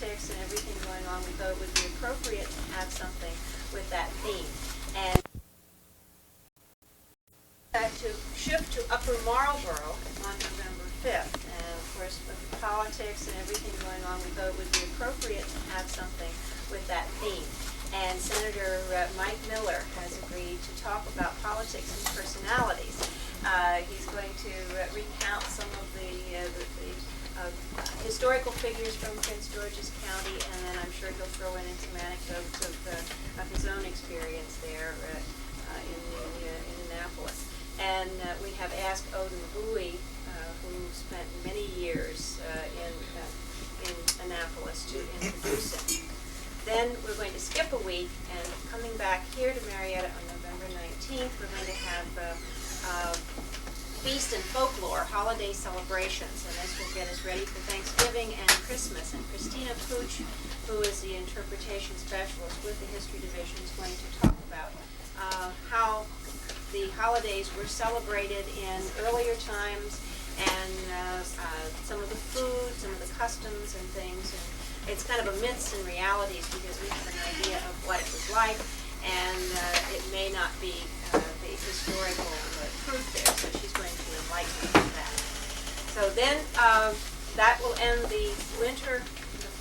politics and everything going on, we thought it would be appropriate to have something with that theme. And to shift to Upper Marlboro on November 5th. And of course, with the politics and everything going on, we thought it would be appropriate to have something with that theme. And Senator Mike Miller has agreed to talk about politics and personalities. He's going to recount some of the historical figures from Prince George's County, and then I'm sure he'll throw in some anecdotes of his own experience there in Annapolis. And we have asked Odin Bowie, who spent many years in Annapolis, to introduce him. Then we're going to skip a week, and coming back here to Marietta on November 19th, we're going to have feast and folklore, holiday celebrations, and this will get us ready for Thanksgiving and Christmas. And Christina Pooch, who is the interpretation specialist with the History Division, is going to talk about how the holidays were celebrated in earlier times, and some of the food, some of the customs and things. And it's kind of a myths and realities, because we have an idea of what it was like, and it may not be the historical truth there, so she's going to enlighten us on that. So then that will end the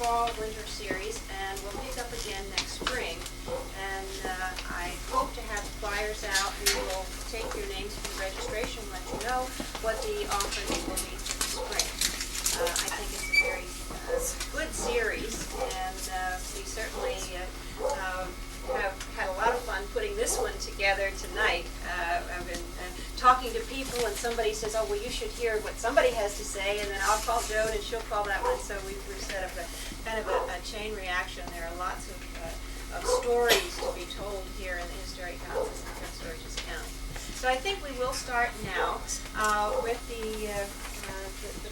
fall-winter series, and we'll pick up again next spring. And I hope to have flyers out. We will take your names for the registration, let you know what the offerings will be for the spring. I think it's a very good series, and we certainly have had a lot of fun putting this one together tonight. I've been talking to people, and somebody says, "Oh, well, you should hear what somebody has to say," and then I'll call Joan, and she'll call that one. So we've set up a kind of a chain reaction. There are lots of stories to be told here in the historic houses in Prince George's County. So I think we will start now with the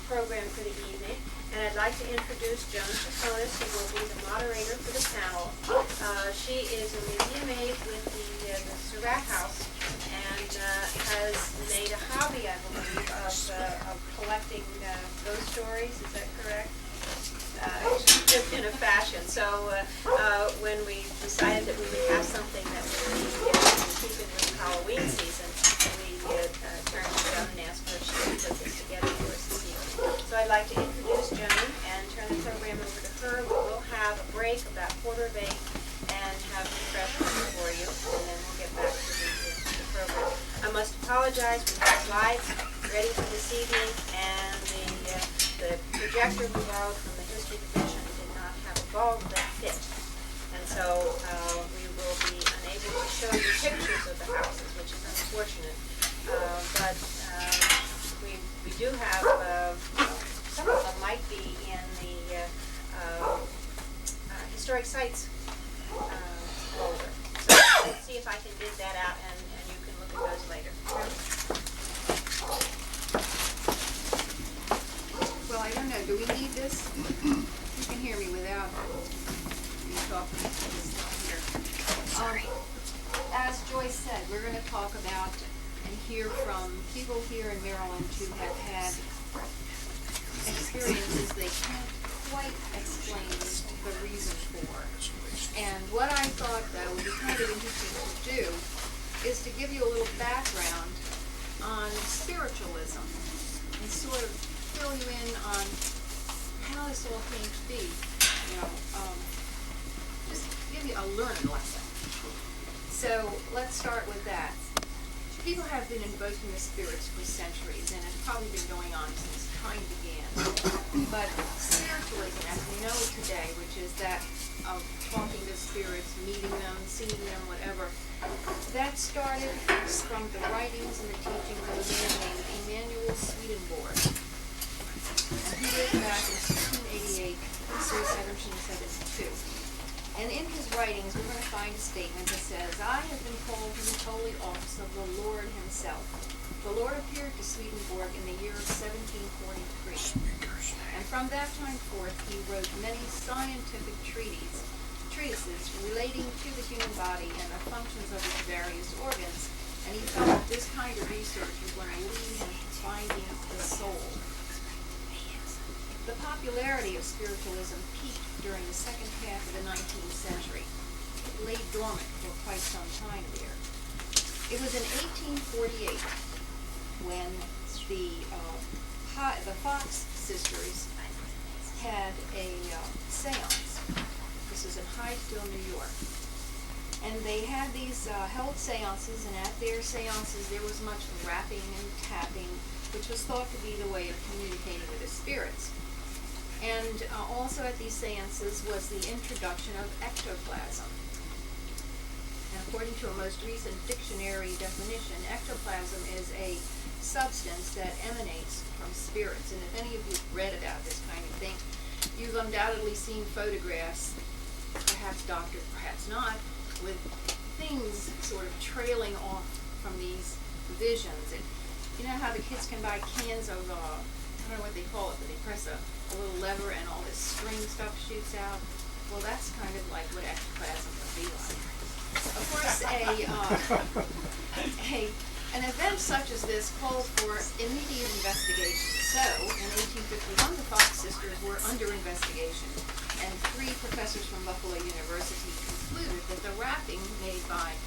program for the evening. And I'd like to introduce Joan Chaconas, who will be the moderator for the panel. She is a museum aide with the Surratt House, and has made a hobby, I believe, of collecting ghost stories. Is that correct? In a fashion. So when we decided that we would have something that would be keep in with Halloween season, we turned to Joan and asked her if she could put this together for us this evening. So I'd like to introduce Joan and turn the program over to her. We will have a break about 7:45 and have refreshments for you, and then we'll get back to the program. I must apologize. We have slides ready for this evening, and the projector we borrowed from the History Division did not have a bulb that fit. And so we will be unable to show you pictures of the houses, which is unfortunate. But we do have, some of them might be in the historic sites folder. So let's see if I can dig that out, and you can look at those later. Well, I don't know. Do we need this? You can hear me without me talking. Here. Sorry. As Joyce said, we're going to talk about and hear from people here in Maryland who have had experiences they can't quite explain the reason for. And what I thought would be kind of interesting to do is to give you a little background on spiritualism and sort of fill you in on how this all came to be. Just give you a learning lesson. So let's start with that. People have been invoking the spirits for centuries, and it's probably been going on since time began. But spiritualism, as we know it today, which is that of talking to spirits, meeting them, seeing them, whatever, that started from the writings and the teachings of a man named Emanuel Swedenborg. And he lived back in 1688 through 1772. And in his writings, we're going to find a statement that says, "I have been called to the holy office of the Lord himself." The Lord appeared to Swedenborg in the year of 1743. And from that time forth, he wrote many scientific treatises relating to the human body and the functions of its various organs. And he felt that this kind of research was going to lead him to finding the soul. The popularity of spiritualism peaked during the second half of the 19th century. It lay dormant for quite some time there. It was in 1848 when the Fox sisters had a seance. This is in Hyattsville, New York. And they had these held seances, and at their seances there was much rapping and tapping, which was thought to be the way of communicating with the spirits. And also at these seances was the introduction of ectoplasm. And according to a most recent dictionary definition, ectoplasm is a substance that emanates from spirits. And if any of you have read about this kind of thing, you've undoubtedly seen photographs, perhaps doctored, perhaps not, with things sort of trailing off from these visions. And you know how the kids can buy cans of, I don't know what they call it, but they press a little lever and all this string stuff shoots out? Well, that's kind of like what ectoplasm would be like. Of course, an event such as this called for immediate investigation. So, in 1851, the Fox sisters were under investigation, and 3 professors from Buffalo University concluded that the rapping made by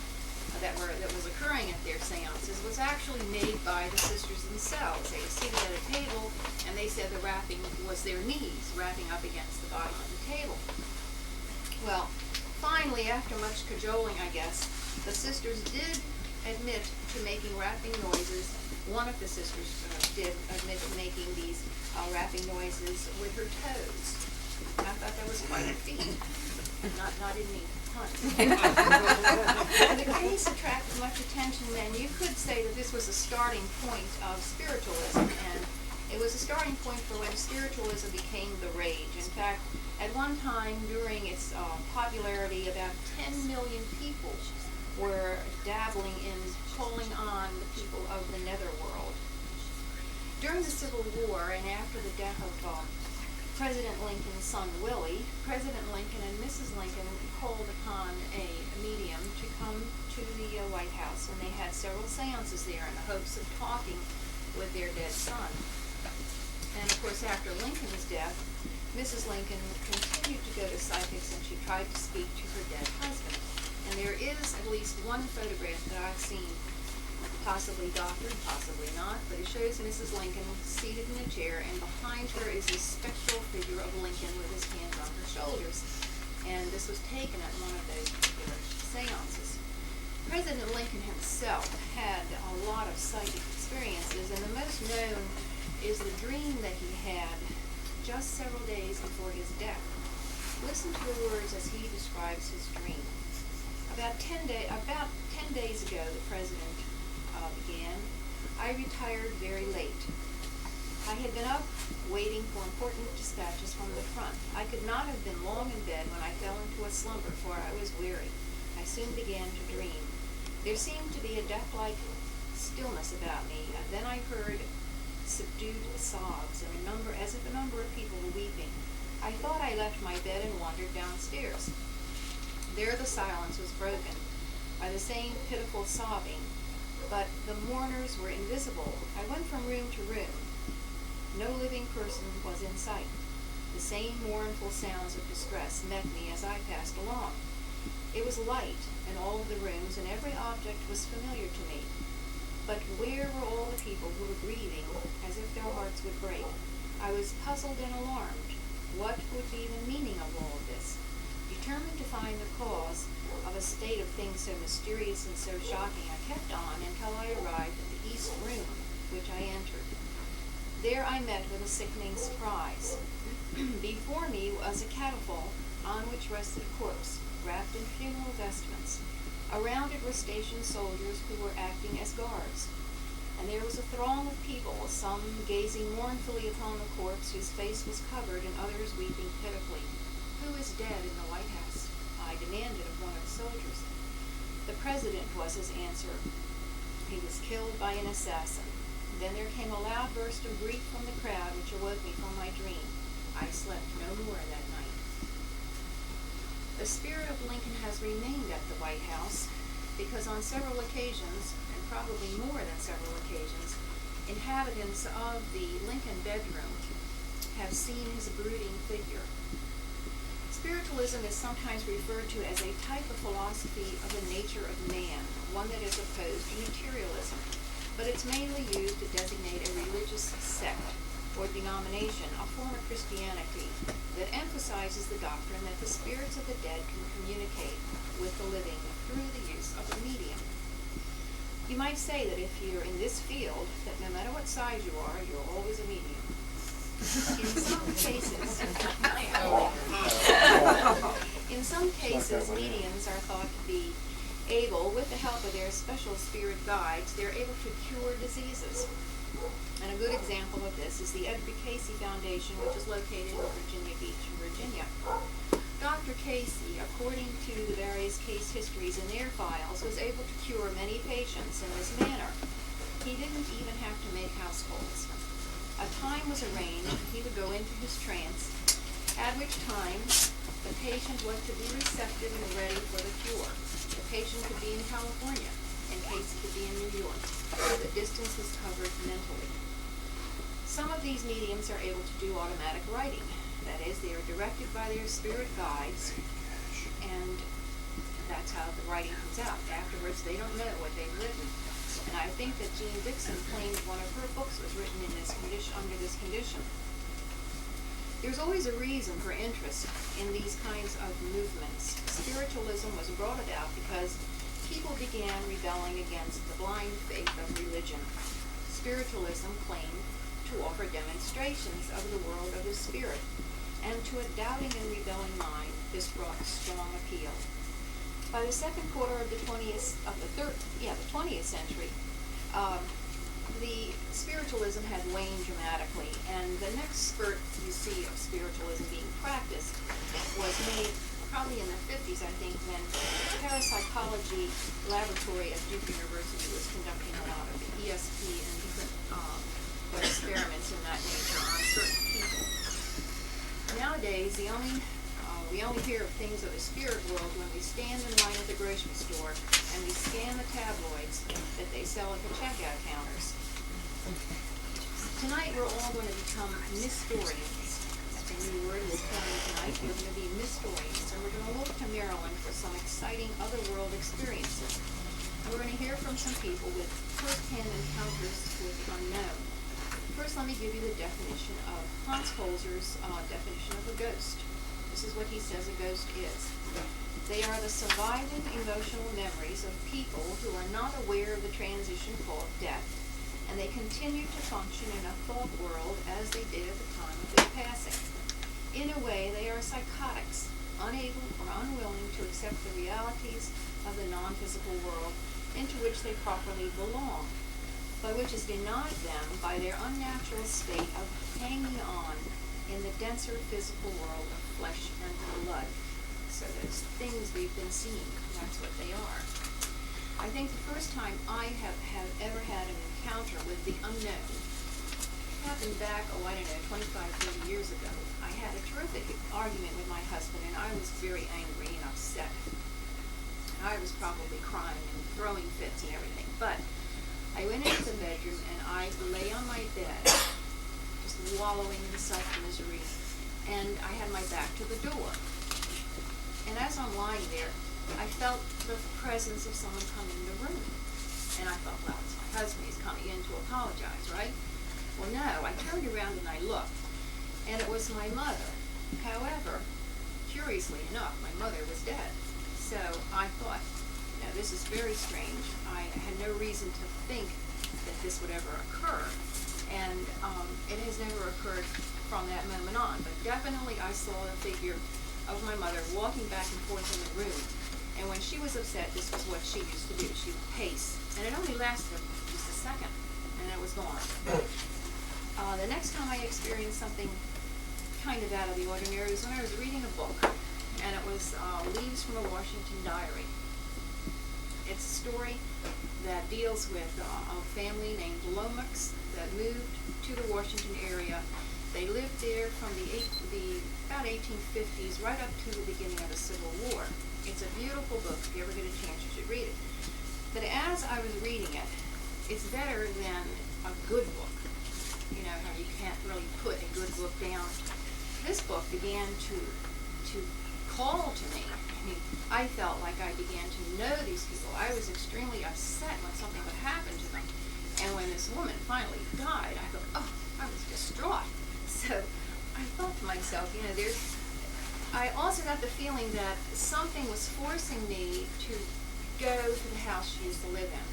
that was occurring at their seances was actually made by the sisters themselves. They were seated at a table, and they said the rapping was their knees rapping up against the bottom of the table. Well, finally, after much cajoling, I guess, the sisters did admit to making rapping noises. One of the sisters did admit to making these rapping noises with her toes. And I thought that was quite a feat. Not in me. The case attracted much attention, and you could say that this was a starting point of spiritualism, and it was a starting point for when spiritualism became the rage. In fact, at one time during its popularity, about 10 million people were dabbling in calling on the people of the netherworld. During the Civil War and after the death of President Lincoln's son Willie, President Lincoln and Mrs. Lincoln called upon a medium to come to the White House, and they had several seances there in the hopes of talking with their dead son. And of course, after Lincoln's death, Mrs. Lincoln continued to go to psychics, and she tried to speak to her dead husband. And there is at least one photograph that I've seen, possibly doctored, possibly not, but it shows Mrs. Lincoln seated in a chair, and behind her is a spectral figure of Lincoln with his hands on her shoulders. And this was taken at one of those particular seances. President Lincoln himself had a lot of psychic experiences, and the most known is the dream that he had just several days before his death. Listen to the words as he describes his dream. About 10 days ago, the president began, I retired very late. I had been up waiting for important dispatches from the front. I could not have been long in bed when I fell into a slumber, for I was weary. I soon began to dream. There seemed to be a death-like stillness about me, and then I heard subdued sobs, and as if a number of people were weeping. I thought I left my bed and wandered downstairs. There the silence was broken by the same pitiful sobbing, but the mourners were invisible. I went from room to room. No living person was in sight. The same mournful sounds of distress met me as I passed along. It was light in all of the rooms, and every object was familiar to me. But where were all the people who were grieving as if their hearts would break? I was puzzled and alarmed. What would be the meaning of all of this? Determined to find the cause of a state of things so mysterious and so shocking, I kept on until I arrived at the east room, which I entered. There I met with a sickening surprise. Before me was a catafalque on which rested a corpse, wrapped in funeral vestments. Around it were stationed soldiers who were acting as guards. And there was a throng of people, some gazing mournfully upon the corpse whose face was covered, and others weeping pitifully. Who is dead in the White House? I demanded of one of the soldiers. The president was his answer. He was killed by an assassin. Then there came a loud burst of grief from the crowd, which awoke me from my dream. I slept no more that night. The spirit of Lincoln has remained at the White House because on several occasions, and probably more than several occasions, inhabitants of the Lincoln bedroom have seen his brooding figure. Spiritualism is sometimes referred to as a type of philosophy of the nature of man, one that is opposed to materialism, but it's mainly used to designate a religious sect or denomination, a form of Christianity that emphasizes the doctrine that the spirits of the dead can communicate with the living through the use of a medium. You might say that if you're in this field, that no matter what size you are, you're always a medium. In some cases, mediums are thought to be able, with the help of their special spirit guides, they're able to cure diseases. And a good example of this is the Edgar Casey Foundation, which is located in Virginia Beach, Virginia. Dr. Casey, according to the various case histories in their files, was able to cure many patients in this manner. He didn't even have to make house calls. A time was arranged, he would go into his trance, at which time the patient was to be receptive and ready for the cure. The patient could be in California, and Casey could be in New York. The distance was covered mentally. Some of these mediums are able to do automatic writing. That is, they are directed by their spirit guides, and that's how the writing comes out. Afterwards, they don't know what they've written. And I think that Jean Dixon claimed one of her books was written in this condition, under this condition. There's always a reason for interest in these kinds of movements. Spiritualism was brought about because people began rebelling against the blind faith of religion. Spiritualism claimed to offer demonstrations of the world of the spirit, and to a doubting and rebelling mind, this brought strong appeal. By the second quarter of the 20th century, the spiritualism had waned dramatically, and the next spurt you see of spiritualism being practiced was made probably in the 50s, I think, when the parapsychology laboratory at Duke University was conducting a lot of the ESP and different experiments in that nature on certain people. Nowadays, we only hear of things of the spirit world when we stand in line at the grocery store and we scan the tabloids that they sell at the checkout counters. Tonight we're all going to become mystorians. That's a new word that's coming tonight. We're going to be mystorians, and we're going to look to Maryland for some exciting otherworld experiences. And we're going to hear from some people with first-hand encounters with the unknown. First, let me give you the definition of Hans Holzer's definition of a ghost. This is what he says a ghost is. They are the surviving emotional memories of people who are not aware of the transition called death, and they continue to function in a thought world as they did at the time of their passing. In a way, they are psychotics, unable or unwilling to accept the realities of the non-physical world into which they properly belong, but which is denied them by their unnatural state of hanging on in the denser physical world of flesh and blood. So those things we've been seeing, that's what they are. I think the first time I have ever had an encounter with the unknown happened back, 25, 30 years ago. I had a terrific argument with my husband, and I was very angry and upset. I was probably crying and throwing fits and everything, but I went into the bedroom and I lay on my bed, just wallowing in self-misery, and I had my back to the door. And as I'm lying there, I felt the presence of someone coming in the room. And I thought, well, it's my husband, he's coming in to apologize, right? Well, no, I turned around and I looked, and it was my mother. However, curiously enough, my mother was dead. So I thought, this is very strange. I had no reason to think that this would ever occur. And it has never occurred from that moment on. But definitely I saw the figure of my mother walking back and forth in the room. And when she was upset, this was what she used to do. She would pace. And it only lasted just a second, and it was gone. The next time I experienced something kind of out of the ordinary was when I was reading a book, and it was Leaves from a Washington Diary. It's a story that deals with a family named Lomax that moved to the Washington area. They lived there from about 1850s right up to the beginning of the Civil War. It's a beautiful book. If you ever get a chance, you should read it. But as I was reading it, it's better than a good book. you know, how you can't really put a good book down. This book began to call to me. I mean, I felt like I began to know these people. I was extremely upset when something would happen to them. And when this woman finally died, I thought, oh, I was distraught. So I thought to myself, you know, I also got the feeling that something was forcing me to go to the house she used to live in.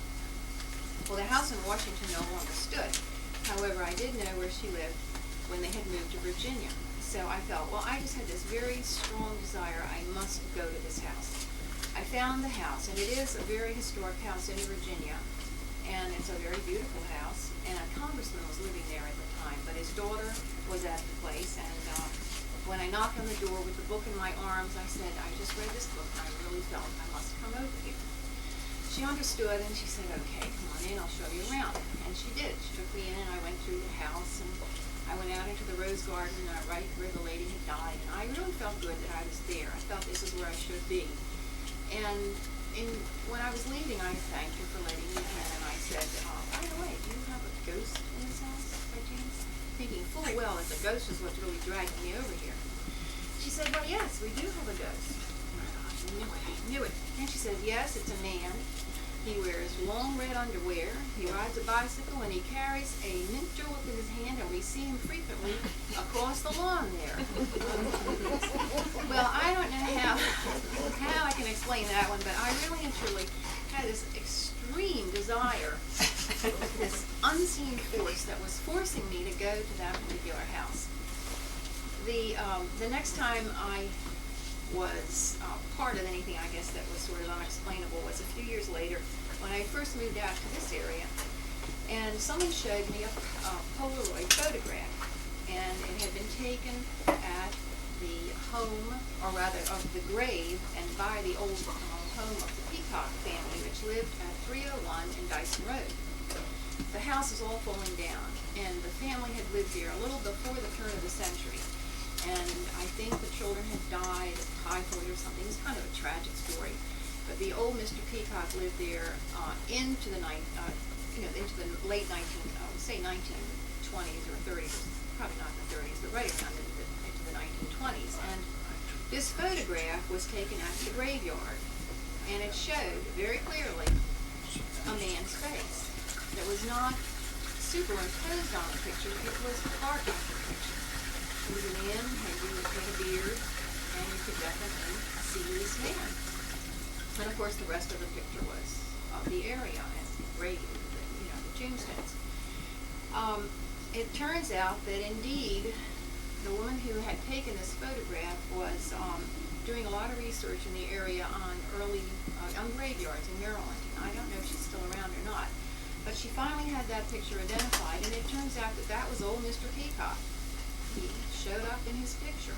Well, the house in Washington no longer stood. However, I did know where she lived when they had moved to Virginia. So I felt, well, I just had this very strong desire, I must go to this house. I found the house, and it is a very historic house in Virginia, and it's a very beautiful house, and a congressman was living there at the time, but his daughter was at the place, and when I knocked on the door with the book in my arms, I said, I just read this book, and I really felt I must come over here. She understood, and she said, okay, come on in, I'll show you around. And she did. She took me in, and I went through the house, and I went out into the rose garden, right where the lady had died, and I really felt good that I was there. I felt this is where I should be. And when I was leaving, I thanked her for letting me in, and I said, by the way, do you have a ghost in this house, by chance? Thinking full well that the ghost is what's really dragging me over here. She said, well, yes, we do have a ghost. I knew it. And she said, yes, it's a man. He wears long red underwear, he rides a bicycle, and he carries a mint julep in his hand, and we see him frequently across the lawn there. Well, I don't know how I can explain that one, but I really and truly had this extreme desire, this unseen force that was forcing me to go to that particular house. The next time I was part of anything, I guess, that was sort of unexplainable was a few years later when I first moved out to this area, and someone showed me a Polaroid photograph, and it had been taken at the home, or rather of the grave, and by the old home of the Peacock family, which lived at 301 in Dyson Road. The house is all falling down, and the family had lived there a little before the turn of the century. And I think the children had died of typhoid or something. It's kind of a tragic story. But the old Mr. Peacock lived there into the late 1920s or 30s, probably not the 30s, but right around into the 1920s. And this photograph was taken at the graveyard, and it showed very clearly a man's face. It was not superimposed on the picture; it was part of the picture. He was a man, and he had a beard, and you could definitely see this man. And of course, the rest of the picture was of the area and the grave, the tombstones. It turns out that indeed, the woman who had taken this photograph was doing a lot of research in the area on graveyards in Maryland. I don't know if she's still around or not, but she finally had that picture identified, and it turns out that that was old Mr. Peacock. He showed up in his picture.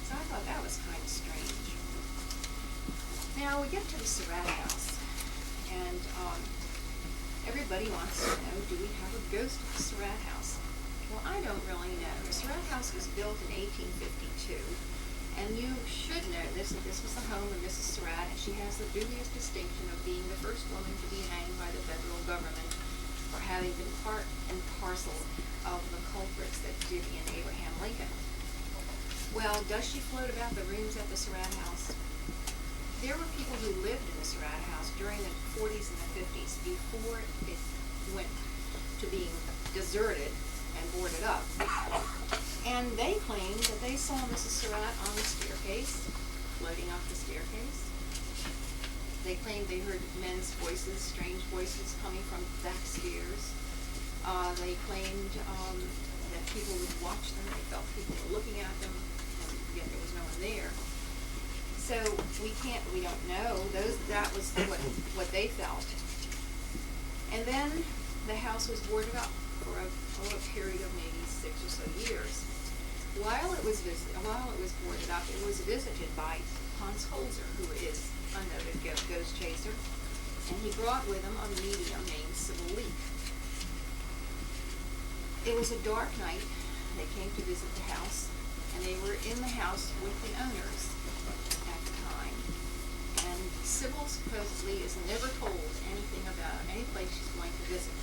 So I thought that was kind of strange. Now we get to the Surratt house, and everybody wants to know, do we have a ghost at the Surratt house? Well, I don't really know. The Surratt house was built in 1852, and you should know this, that this was the home of Mrs. Surratt, and she has the dubious distinction of being the first woman to be hanged by the federal government for having been part and parcel of the culprits that did in Abraham Lincoln. Well, does she float about the rooms at the Surratt house? There were people who lived in the Surratt house during the 40s and the 50s before it went to being deserted and boarded up. And they claimed that they saw Mrs. Surratt on the staircase, floating up the staircase. They claimed they heard men's voices, strange voices coming from back stairs. They claimed that people would watch them. They felt people were looking at them, and yet there was no one there. So we don't know. That was what they felt. And then the house was boarded up for a period of maybe 6 or so years. While it was boarded up, it was visited by Hans Holzer, who is a noted ghost chaser, and he brought with him a medium named Sybil Leek. It was a dark night. They came to visit the house, and they were in the house with the owners at the time. And Sybil supposedly is never told anything about any place she's going to visit.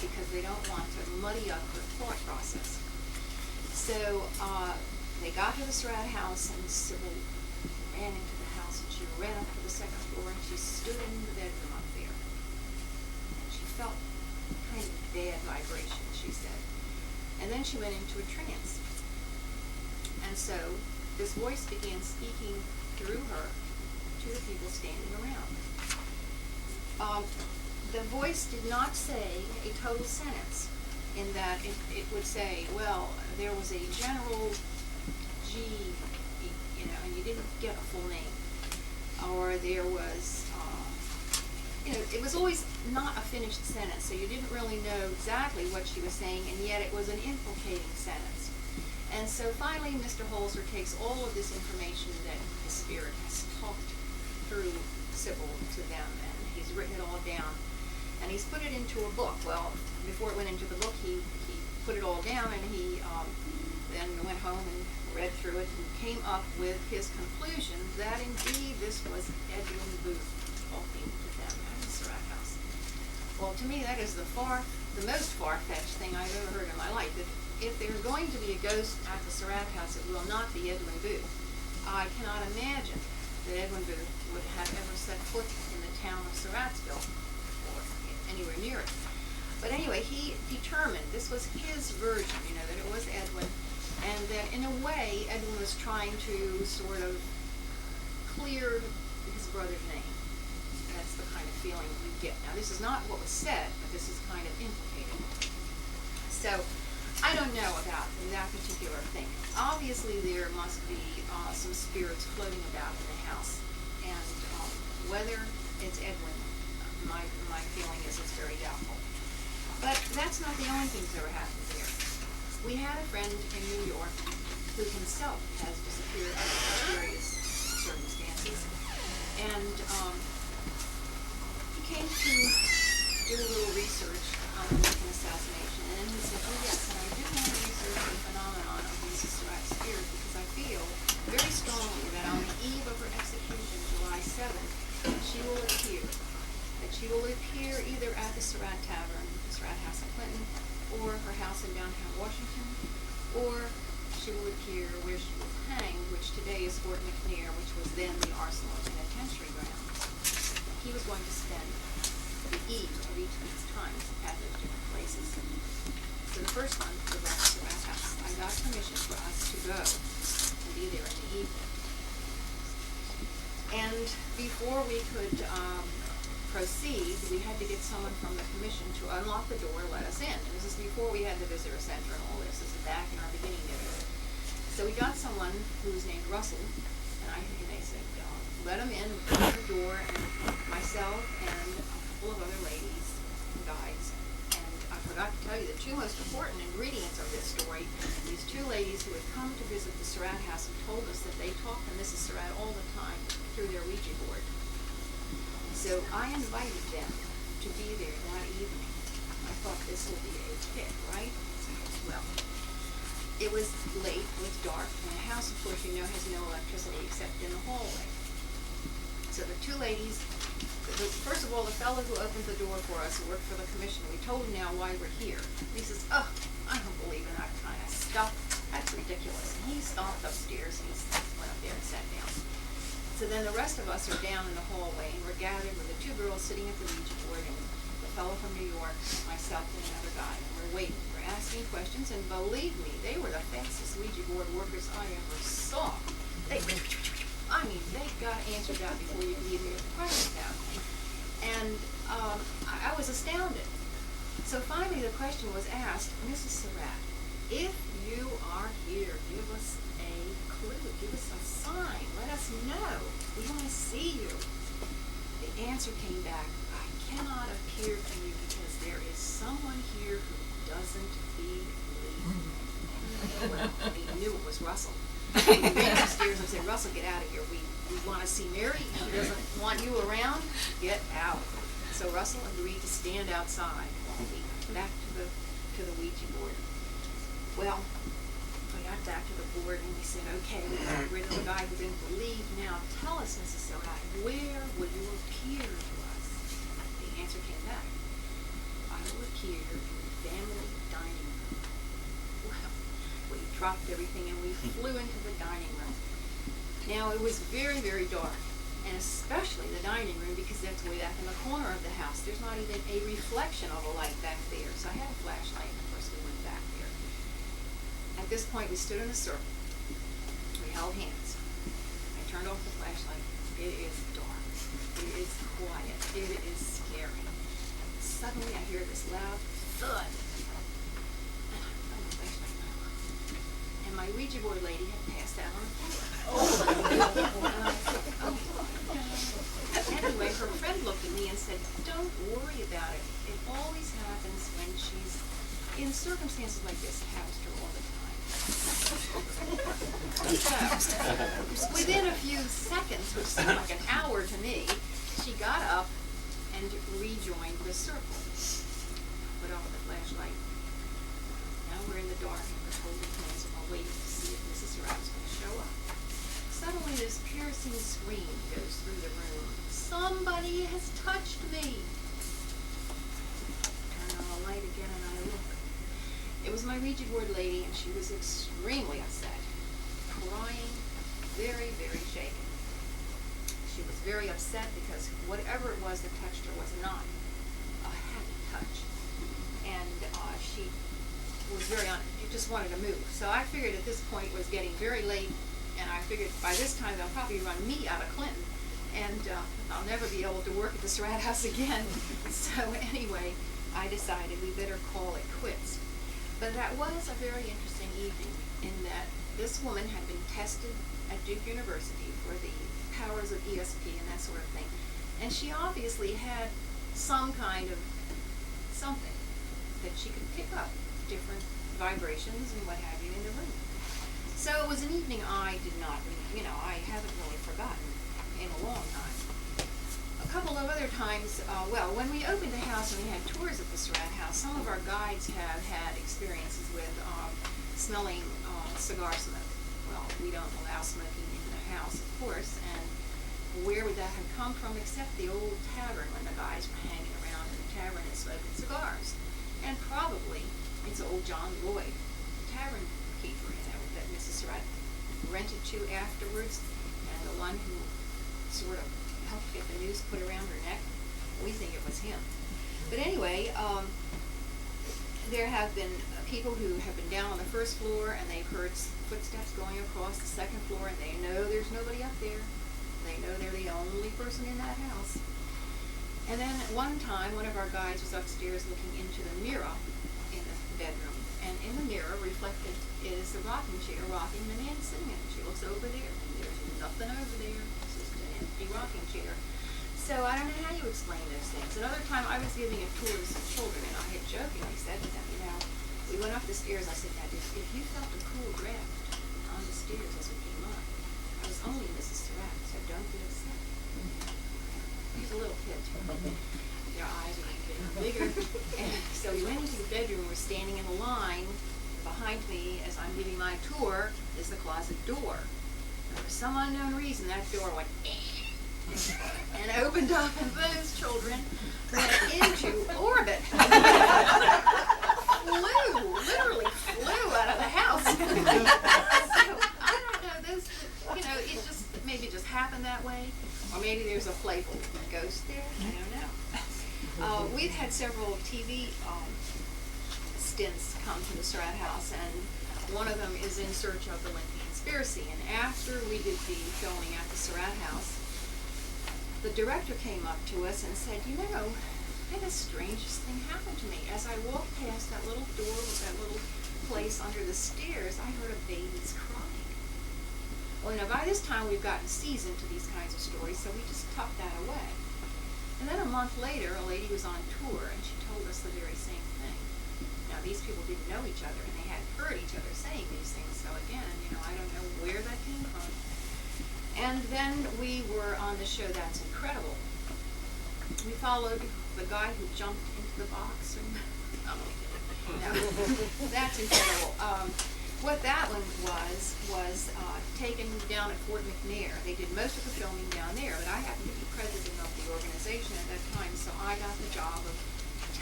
because they don't want to muddy up her thought process. So they got to the Surratt house, and Sybil ran into the house, and she ran up to the second floor, and she stood in the bedroom up there. And she felt kind of bad vibration, she said. And then she went into a trance. And so this voice began speaking through her to the people standing around. The voice did not say a total sentence, in that it would say, well, there was a general G, and you didn't get a full name. Or there was, it was always not a finished sentence, so you didn't really know exactly what she was saying, and yet it was an implicating sentence. And so finally, Mr. Holzer takes all of this information that the spirit has talked through Sybil to them, and he's written it all down, and he's put it into a book. Well, before it went into the book, he put it all down, and he then went home and read through it and came up with his conclusion that indeed this was Edwin Booth talking to them at the Surratt house. Well, to me, that is the most far-fetched thing I've ever heard in my life. If there's going to be a ghost at the Surratt house, it will not be Edwin Booth. I cannot imagine that Edwin Booth would have ever set foot in the town of Surrattsville or anywhere near it. But anyway, he determined, this was his version, that it was Edwin, and that in a way, Edwin was trying to sort of clear his brother's name. That's the kind of feeling you get. Now, this is not what was said, but this is kind of implicated. So, I don't know about that particular thing. Obviously, there must be some spirits floating about in the house, and whether it's Edwin, my feeling is it's very doubtful. But that's not the only things that were happening there. We had a friend in New York who himself has disappeared under various circumstances, and he came to do a little research on the Lincoln assassination, and then he said, oh yes, and I do want to research the phenomenon of these Surratt spirits, because I feel very strongly that on the eve of her execution, July 7th, she will appear. That she will appear either at the Surratt Tavern, the Surratt House in Clinton, or her house in downtown Washington, or she will appear where she was hanged, which today is Fort McNair, which was then the Arsenal Penitentiary grounds. He was going to spend the eve of each of these times at those different places. So the first one was at the Surratt House. I got permission for us to go and be there in the evening. And before we could proceed, we had to get someone from the commission to unlock the door and let us in. And this is before we had the visitor center and all this. This is back in our beginning days. So we got someone who was named Russell, and they said, let him in, open the door, and myself and a couple of other ladies and guides. And I forgot to tell you the two most important ingredients of this story. These two ladies who had come to visit the Surratt house and told us that they talked to Mrs. Surratt all the time through their Ouija board. So I invited them to be there that evening. I thought this will be a hit, right? Well, it was late, it was dark, and the house, of course, has no electricity except in the hallway. So the two ladies, first of all, the fellow who opened the door for us, who worked for the commission, we told him now why we're here. He says, oh, I don't believe in that kind of stuff. That's ridiculous. And he stomped upstairs, and he went up there and sat down. So then the rest of us are down in the hallway, and we're gathered with the two girls sitting at the Ouija board, and the fellow from New York, myself, and another guy. And we're waiting. We're asking questions, and believe me, they were the fastest Ouija board workers I ever saw. They got answers out before you could even get the questions out. And I was astounded. So finally the question was asked, Mrs. Surratt, if you are here, give us a clue, give us a sign, let us know. We want to see you. The answer came back, I cannot appear to you because there is someone here who doesn't believe me. Well, he knew it was Russell. He ran upstairs and said, Russell, get out of here. We want to see Mary. She doesn't want you around. Get out. So Russell agreed to stand outside while we got back to the Ouija board. Well, we got back to the board and we said, okay, we got rid of the guy who didn't believe. Now tell us, Mrs. Surratt, where will you appear to us? The answer came back. while here in the family dining room. Well, we dropped everything and we flew into the dining room. Now, it was very, very dark, and especially the dining room, because that's way back in the corner of the house. There's not even a reflection of a light back there. So I had a flashlight, and of course we went back there. At this point, we stood in a circle. We held hands. I turned off the flashlight. It is dark. It is quiet. It is scary. Suddenly, I hear this loud thud. And I throw the flashlight in my mouth. And my Ouija board lady had passed out on the floor. And I said, oh, no. Anyway, her friend looked at me and said, don't worry about it. It always happens when she's in circumstances like this. It happens to her all the time. So, within a few seconds, which seemed like an hour to me, she got up and rejoined the circle. Put off the flashlight. Now we're in the dark and we're holding hands and we're waiting to see if Mrs. Surratt is going to show up. Suddenly this piercing scream goes through the room. Somebody has touched me. Turn on the light again and I look. It was my Ouija board lady, and she was extremely upset, crying, very, very shaken. She was very upset because whatever it was that touched her was not a happy touch. And she was she just wanted to move. So I figured at this point it was getting very late, and I figured by this time they'll probably run me out of Clinton, and I'll never be able to work at the Surratt house again. So anyway, I decided we better call it quits. But that was a very interesting evening in that this woman had been tested at Duke University for the powers of ESP and that sort of thing. And she obviously had some kind of something that she could pick up, different vibrations and what have you in the room. So it was an evening I did not, I haven't really forgotten in a long time. A couple of other times, when we opened the house and we had tours at the Surratt house, some of our guides have had experiences with smelling cigar smoke. Well, we don't allow smoking in the house, of course, and where would that have come from except the old tavern when the guys were hanging around in the tavern and smoking cigars. And probably it's old John Lloyd, tavern keeper, that Mrs. Surratt rented to afterwards, and the one who sort of helped get the noose put around her neck. We think it was him. But anyway, there have been people who have been down on the first floor and they've heard footsteps going across the second floor, and they know there's nobody up there. They know they're the only person in that house. And then one time, one of our guides was upstairs looking into the mirror in the bedroom, and in the mirror reflected is the rocking chair rocking the man sitting in it. She looks over there, and there's nothing over there. Empty rocking chair. So I don't know how you explain those things. Another time I was giving a tour to some children, and I had jokingly said to them, we went up the stairs. I said, now, if you felt a cool draft on the stairs as we came up, I was only Mrs. Surratt, so don't be upset. He's a little kid. Their eyes are getting bigger. And so we went into the bedroom. We're standing in a line. Behind me, as I'm giving my tour, is the closet door. For some unknown reason, that door went and opened up, and those children went into orbit. Literally flew out of the house. So I don't know, it maybe just happened that way, or maybe there's a playful ghost there. I don't know. We've had several TV stints come to the Surratt house, and one of them is In Search of the Lincoln Conspiracy. And after we did the filming at the Surratt house, the director came up to us and said, I had the strangest thing happen to me. As I walked past that little door with that little place under the stairs, I heard a baby's crying. Well, by this time we've gotten seasoned to these kinds of stories, so we just tucked that away. And then a month later, a lady was on tour, and she told us the very same thing. Now, these people didn't know each other, and they hadn't heard each other saying these things. So again, I don't know where that came from. And then we were on the show That's Incredible. We followed the guy who jumped into the box. No, That's Incredible. What that one was taken down at Fort McNair. They did most of the filming down there, but I happened to be president of the organization at that time, so I got the job of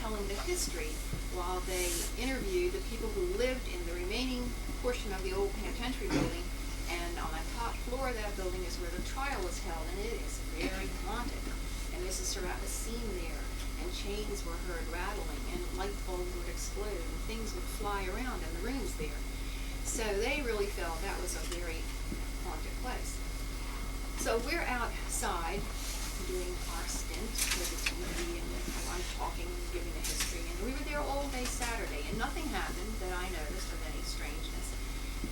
telling the history while they interviewed the people who lived in the remaining portion of the old penitentiary building. And on the top floor of that building is where the trial was held, and it is very haunted. And Mrs. Surratt was seen there, and chains were heard rattling, and light bulbs would explode, and things would fly around in the rooms there. So they really felt that was a very haunted place. So we're outside doing our stint with the TV, and I'm talking and giving the history, and we were there all day Saturday, and nothing happened that I noticed of any strangeness.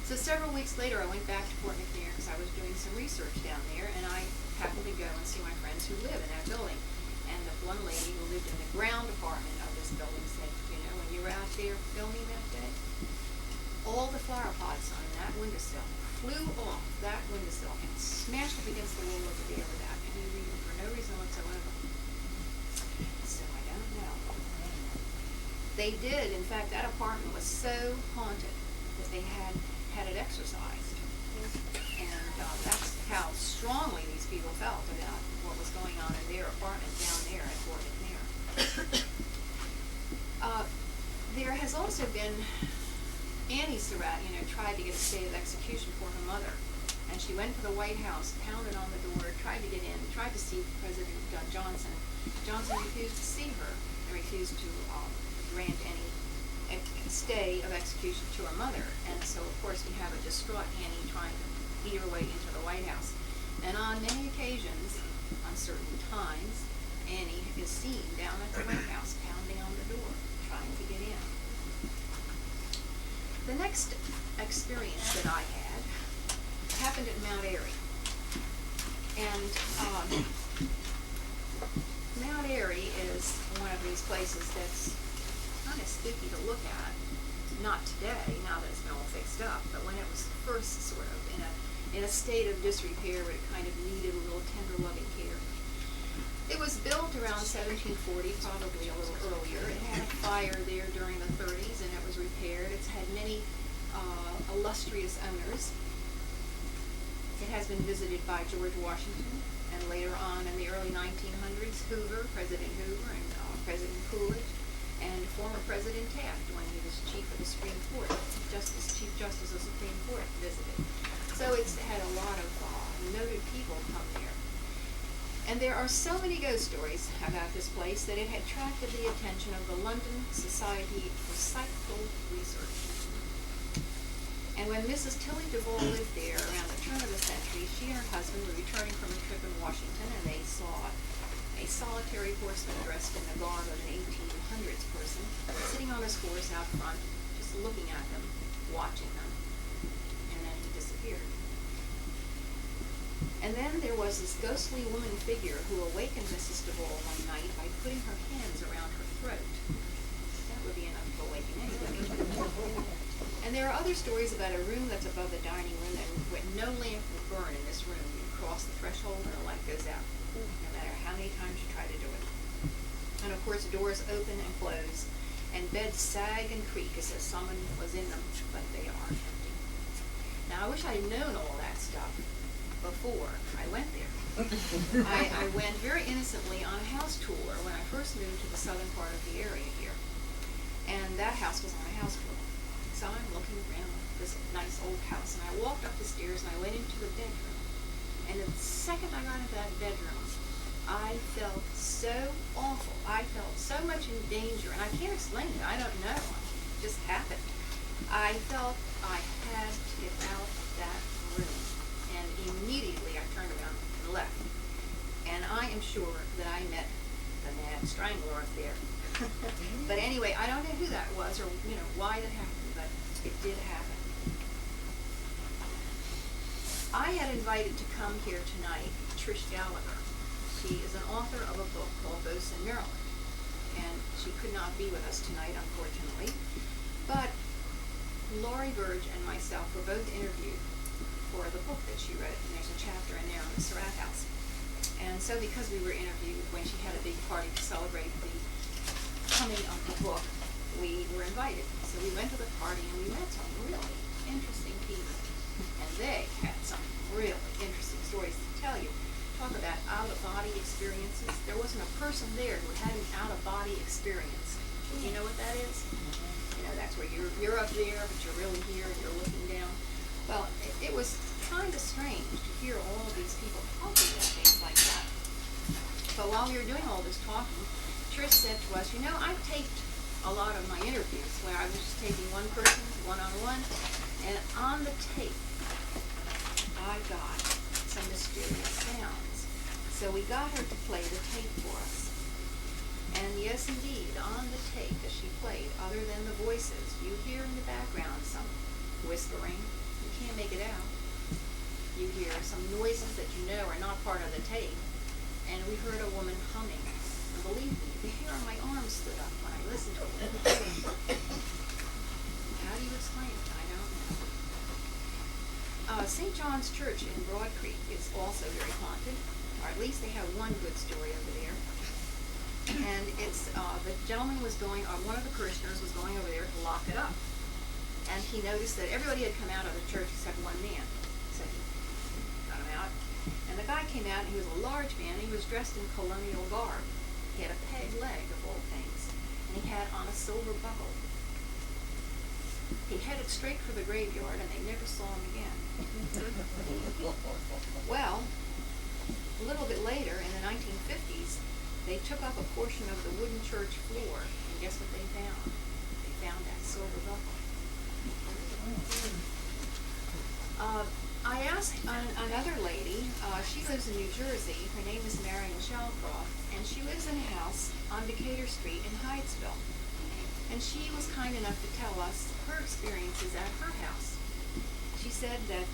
So several weeks later, I went back to Fort McNair because I was doing some research down there, and I happened to go and see my friends who live in that building. And the one lady who lived in the ground apartment of this building said, you know, when you were out there filming that day, all the flower pots on that windowsill flew off that windowsill and smashed up against the wall over there without any reason, for no reason whatsoever. So I don't know. They did, in fact, that apartment was so haunted that they had it exorcised. And that's how strongly these people felt about what was going on in their apartment down there at Fort McNair. There has also been Annie Surratt, tried to get a stay of execution for her mother. And she went to the White House, pounded on the door, tried to get in, tried to see President Johnson. Johnson refused to see her and refused to grant any stay of execution to her mother. And so, of course, we have a distraught Annie trying to beat her way into the White House. And on many occasions, on certain times, Annie is seen down at the White House, pounding on the door, trying to get in. The next experience that I had happened at Mount Airy. And Mount Airy is one of these places that's kind of spooky to look at. Not today, now that it's been all fixed up, but when it was first sort of in a state of disrepair where it kind of needed a little tender loving care. It was built around 1740, probably a little earlier. It had a fire there during the 30s, and it was repaired. It's had many illustrious owners. It has been visited by George Washington, and later on in the early 1900s, President Hoover, and President Coolidge, and former President Taft, when he was chief of the Supreme Court, Chief Justice of the Supreme Court, visited. So it's had a lot of noted people come there. And there are so many ghost stories about this place that it had attracted the attention of the London Society for Psychical Research. And when Mrs. Tilly Duval lived there around the turn of the century, she and her husband were returning from a trip in Washington, and they saw a solitary horseman dressed in the garb of an 1800s person, sitting on his horse out front, just looking at them, watching them, and then he disappeared. And then there was this ghostly woman figure who awakened Mrs. Duval one night by putting her hands around her throat. That would be enough to awaken anybody. And there are other stories about a room that's above the dining room and no lamp will burn in this room. You cross the threshold and the light goes out, no matter how many times you try to do it. And of course, doors open and close, and beds sag and creak as if someone was in them, but they are empty. Now, I wish I had known all that stuff before I went there. I went very innocently on a house tour when I first moved to the southern part of the area here. And that house was on a house tour. So I'm looking around this nice old house, and I walked up the stairs and I went into the bedroom. And the second I got into that bedroom, I felt so awful. I felt so much in danger, and I can't explain it. I don't know. It just happened. I felt I had to get out of that room. And immediately I turned around and left. And I am sure that I met the mad strangler up there. But anyway, I don't know who that was or why that happened, but it did happen. I had invited to come here tonight Trish Gallagher. She is an author of a book called Bosun, Maryland. And she could not be with us tonight, unfortunately. But Laurie Burge and myself were both interviewed for the book that she wrote, and there's a chapter in there on the Surratt house. And so because we were interviewed when she had a big party to celebrate the coming of the book, we were invited. So we went to the party and we met some really interesting people. And they had some really interesting stories to tell you. Talk about out-of-body experiences. There wasn't a person there who had an out-of-body experience You know what that is? You know, that's where you're up there, but you're really here and you're looking down. Well, it was kind of strange to hear all of these people talking about things like that. But while we were doing all this talking, Trish said to us, you know, I've taped a lot of my interviews where I was just taking one person, one-on-one, and on the tape, I got some mysterious sounds. So we got her to play the tape for us. And yes, indeed, on the tape that she played, other than the voices, you hear in the background some whispering. You can't make it out. You hear some noises that you know are not part of the tape. And we heard a woman humming. And believe me, the hair on my arm stood up when I listened to it. How do you explain it? I don't know. St. John's Church in Broad Creek is also very haunted, or at least they have one good story over there. And it's, the gentleman was going, or one of the parishioners was going over there to lock it up. And he noticed that everybody had come out of the church except one man. So he got him out. And the guy came out, and he was a large man, and he was dressed in colonial garb. He had a peg leg, of all things, and he had on a silver buckle. He headed straight for the graveyard, and they never saw him again. Well, a little bit later, in the 1950s, they took up a portion of the wooden church floor, and guess what they found? They found that silver buckle. I asked another lady, she lives in New Jersey, her name is Marietta, and she lives in a house on Decatur Street in Hydesville. And she was kind enough to tell us her experiences at her house. She said that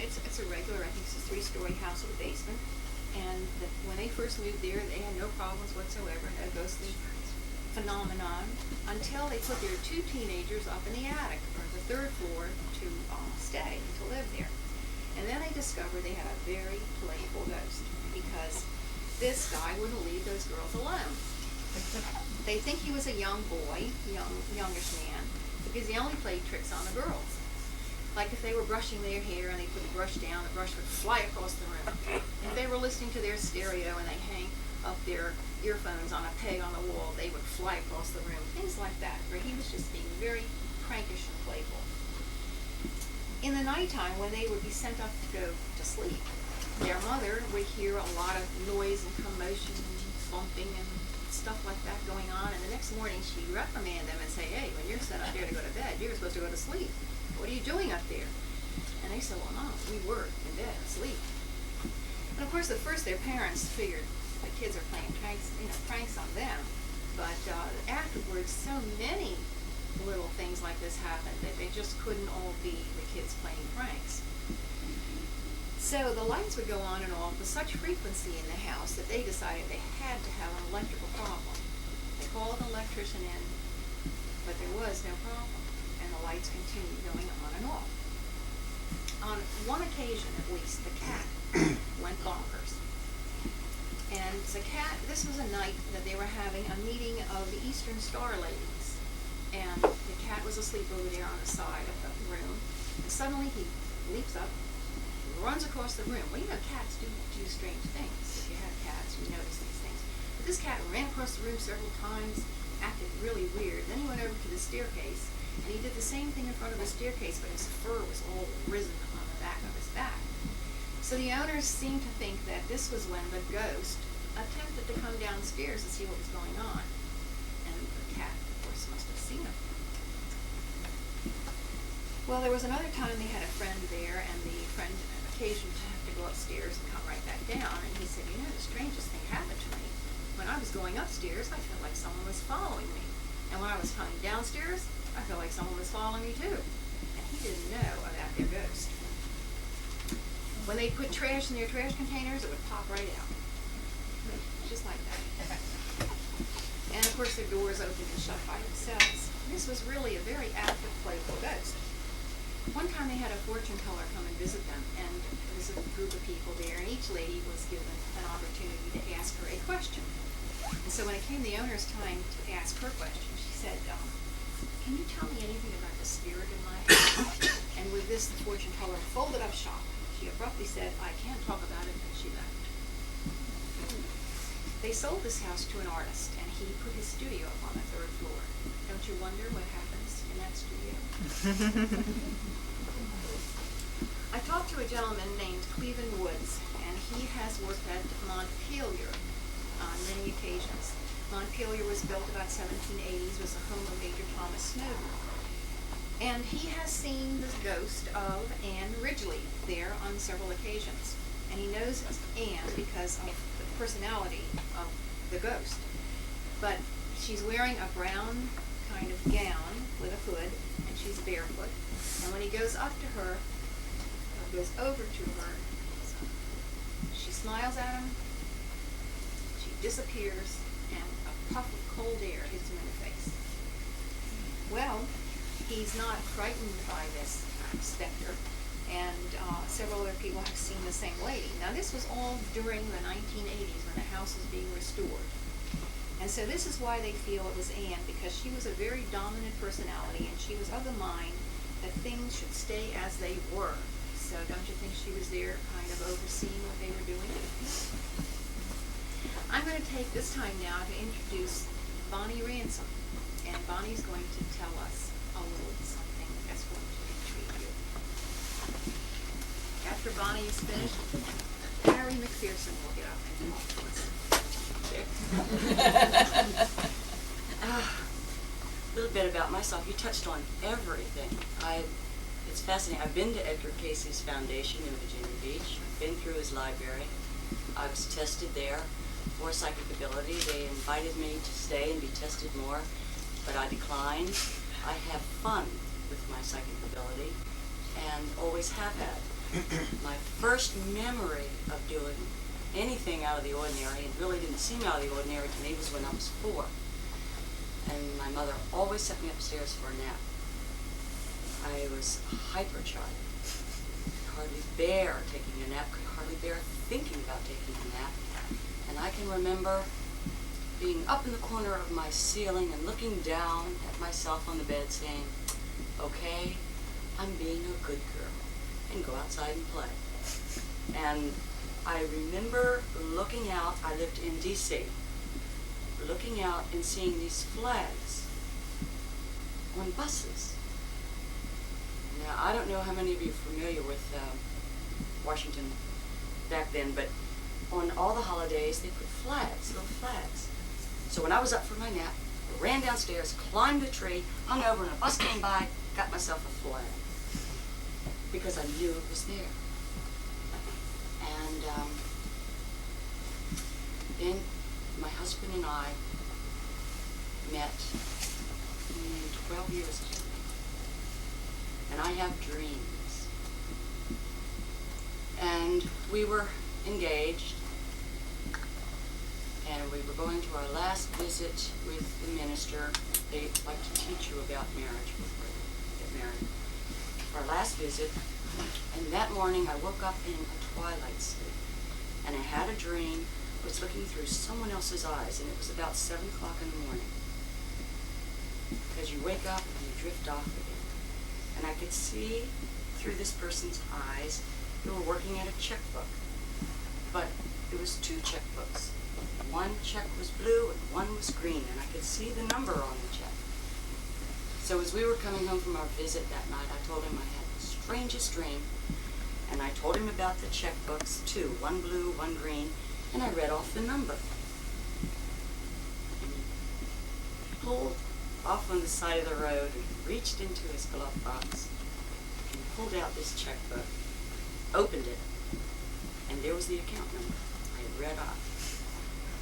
it's a regular, I think it's a 3-story house with a basement, and that when they first moved there, they had no problems whatsoever, no ghostly phenomenon, until they put their 2 teenagers up in the attic, or the 3rd floor, to stay and to live there. And then they discovered they had a very playful ghost, because this guy wouldn't leave those girls alone. They think he was a young boy, youngish man, because he only played tricks on the girls. Like if they were brushing their hair and they put the brush down, the brush would fly across the room. If they were listening to their stereo and they hang up their earphones on a peg on the wall, they would fly across the room. Things like that, where he was just being very prankish and playful. In the nighttime, when they would be sent up to go to sleep, their mother would hear a lot of noise and commotion and bumping and stuff like that going on, and the next morning she'd reprimand them and say, hey, when you're sent up there to go to bed, you're supposed to go to sleep. What are you doing up there? And they said, well, Mom, we were in bed, asleep. And of course, at first their parents figured the kids are playing pranks on them, but afterwards, so many little things like this happened that they just couldn't all be the kids playing pranks. So the lights would go on and off with such frequency in the house that they decided they had to have an electrical problem. They called an electrician in, but there was no problem, and the lights continued going on and off. On one occasion, at least, the cat went bonkers. And the cat, this was a night that they were having a meeting of the Eastern Star Ladies. And the cat was asleep over there on the side of the room. And suddenly he leaps up, runs across the room. Well, you know, cats do strange things. If you have cats, you notice these things. But this cat ran across the room several times, acted really weird. Then he went over to the staircase, and he did the same thing in front of the staircase, but his fur was all risen on the back of his back. So the owners seemed to think that this was when the ghost attempted to come downstairs to see what was going on. And the cat, of course, must have seen him. Well, there was another time they had a friend there, and the friend occasioned to have to go upstairs and come right back down. And he said, you know, the strangest thing happened to me. When I was going upstairs, I felt like someone was following me. And when I was coming downstairs, I felt like someone was following me too. And he didn't know about their ghost. When they put trash in their trash containers, it would pop right out. Just like that. And of course their doors opened and shut by themselves. This was really a very active, playful ghost. One time they had a fortune teller come and visit them, and there was a group of people there, and each lady was given an opportunity to ask her a question. And so when it came the owner's time to ask her question, she said, can you tell me anything about the spirit in my house? And with this, the fortune teller folded up shop. She abruptly said, I can't talk about it, and she left. They sold this house to an artist, and he put his studio up on the 3rd floor. Don't you wonder what happens in that studio? I talked to a gentleman named Cleveland Woods, and he has worked at Montpelier on many occasions. Montpelier was built about 1780s, was a home of Major Thomas Snowden. And he has seen the ghost of Anne Ridgely there on several occasions. And he knows Anne because of the personality of the ghost. But she's wearing a brown kind of gown with a hood, and she's barefoot. And when he goes up to her, or goes over to her, she smiles at him, she disappears, and a puff of cold air hits him in the face. Well, he's not frightened by this specter, and several other people have seen the same lady. Now, this was all during the 1980s when the house was being restored. And so this is why they feel it was Anne, because she was a very dominant personality, and she was of the mind that things should stay as they were. So don't you think she was there kind of overseeing what they were doing? I'm going to take this time now to introduce Bonnie Ransom, and Bonnie's going to tell us a little something that's going to intrigue you. After Bonnie is finished, Harry McPherson will get up and talk to us. A little bit about myself. You touched on everything. It's fascinating. I've been to Edgar Casey's foundation in Virginia Beach. I've been through his library. I was tested there for psychic ability. They invited me to stay and be tested more, but I declined. I have fun with my psychic ability and always have had. My first memory of doing anything out of the ordinary, and really didn't seem out of the ordinary to me, was when I was 4. And my mother always sent me upstairs for a nap. I was a hyper child. Could hardly bear taking a nap, could hardly bear thinking about taking a nap. And I can remember being up in the corner of my ceiling and looking down at myself on the bed saying, okay, I'm being a good girl, and go outside and play. And I remember looking out, I lived in D.C., looking out and seeing these flags on buses. Now, I don't know how many of you are familiar with Washington back then, but on all the holidays, they put flags, little flags. So when I was up for my nap, I ran downstairs, climbed a tree, hung over, and a bus came by, got myself a flag, because I knew it was there. And then my husband and I met 12 years ago. And I have dreams. And we were engaged, and we were going to our last visit with the minister. They like to teach you about marriage before you get married. Our last visit, and that morning I woke up in a twilight sleep, and I had a dream. I was looking through someone else's eyes, and it was about 7 o'clock in the morning. Because you wake up and you drift off again. And I could see through this person's eyes, they were working at a checkbook. But it was 2 checkbooks. One check was blue and one was green, and I could see the number on the check. So as we were coming home from our visit that night, I told him I had the strangest dream, and I told him about the checkbooks, 2, one blue, one green, and I read off the number. And he pulled off on the side of the road and reached into his glove box and pulled out this checkbook, opened it, and there was the account number. I had read off.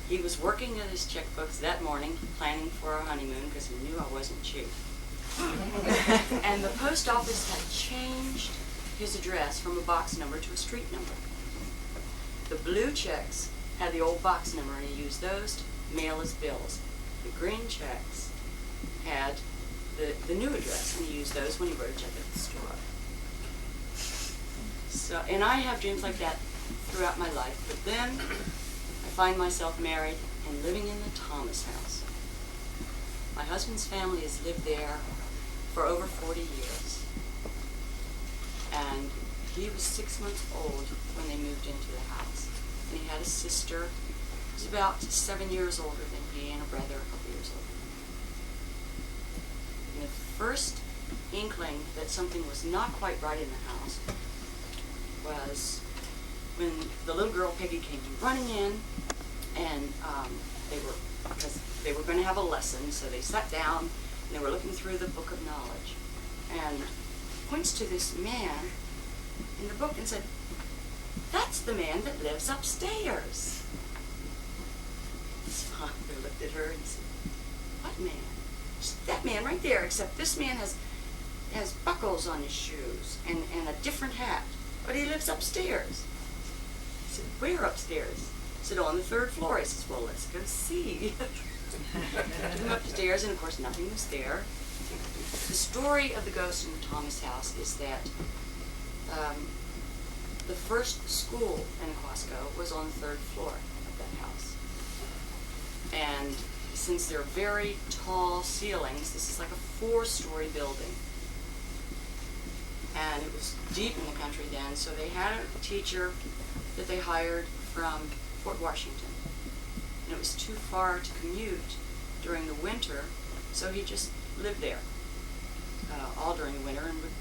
He was working at his checkbooks that morning, planning for our honeymoon, because he knew I wasn't cheap. And the post office had changed his address from a box number to a street number. The blue checks had the old box number, and he used those to mail his bills. The green checks had the new address, and he used those when he wrote a check at the store. So, and I have dreams like that throughout my life, but then I find myself married and living in the Thomas house. My husband's family has lived there for over 40 years, and he was 6 months old when they moved into the house, and he had a sister was about 7 years older than me and a brother a couple years older than me. And the first inkling that something was not quite right in the house was when the little girl Peggy came running in, and because they were going to have a lesson, so they sat down and they were looking through the book of knowledge, and points to this man in the book and said, "That's the man that lives upstairs." His father looked at her and said, "What man?" She said, "That man right there, except this man has buckles on his shoes and a different hat, but he lives upstairs." He said, "Where upstairs?" I said, "On the 3rd floor." He says, "Well, let's go see." Took him upstairs, and of course nothing was there. The story of the ghost in Thomas' house is that the first school in Aquasco was on the 3rd floor of that house. And since they're very tall ceilings, this is like a 4-story building. And it was deep in the country then, so they had a teacher that they hired from Fort Washington. And it was too far to commute during the winter, so he just lived there all during the winter and would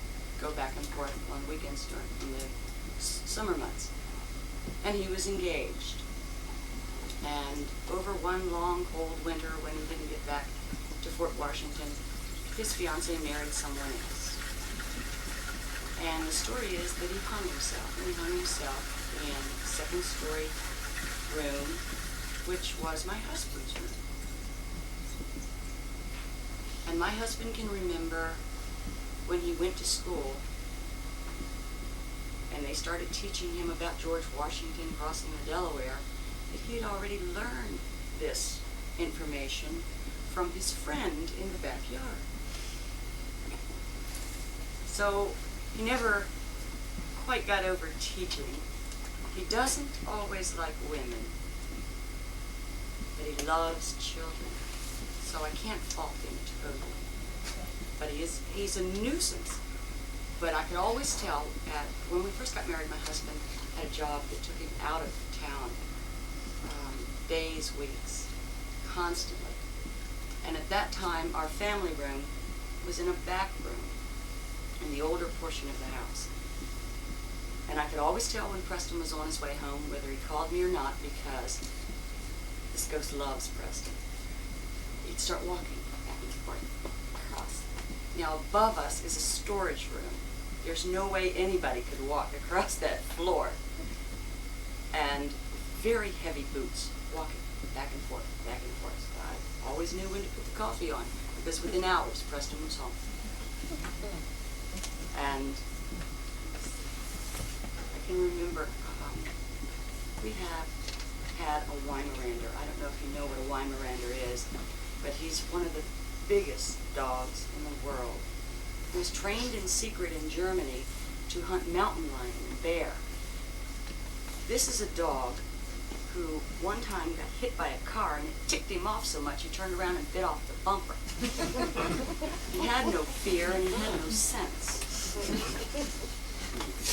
go back and forth on weekends in the summer months. And he was engaged. And over one long, cold winter, when he didn't get back to Fort Washington, his fiancée married someone else. And the story is that he hung himself, and he hung himself in the 2nd-story room, which was my husband's room. And my husband can remember when he went to school and they started teaching him about George Washington crossing the Delaware, that he had already learned this information from his friend in the backyard. So he never quite got over teaching. He doesn't always like women, but he loves children, so I can't fault him totally. But he's a nuisance. But I could always tell when we first got married, my husband had a job that took him out of town, days, weeks, constantly. And at that time, our family room was in a back room in the older portion of the house. And I could always tell when Preston was on his way home, whether he called me or not, because this ghost loves Preston. He'd start walking back and forth across. Now, above us is a storage room. There's no way anybody could walk across that floor. And very heavy boots, walking back and forth, back and forth. I always knew when to put the coffee on, because within hours, Preston was home. And I can remember we have had a Weimaraner. I don't know if you know what a Weimaraner is, but he's one of the biggest dogs in the world. He was trained in secret in Germany to hunt mountain lion and bear. This is a dog who one time got hit by a car and it ticked him off so much he turned around and bit off the bumper. He had no fear and he had no sense.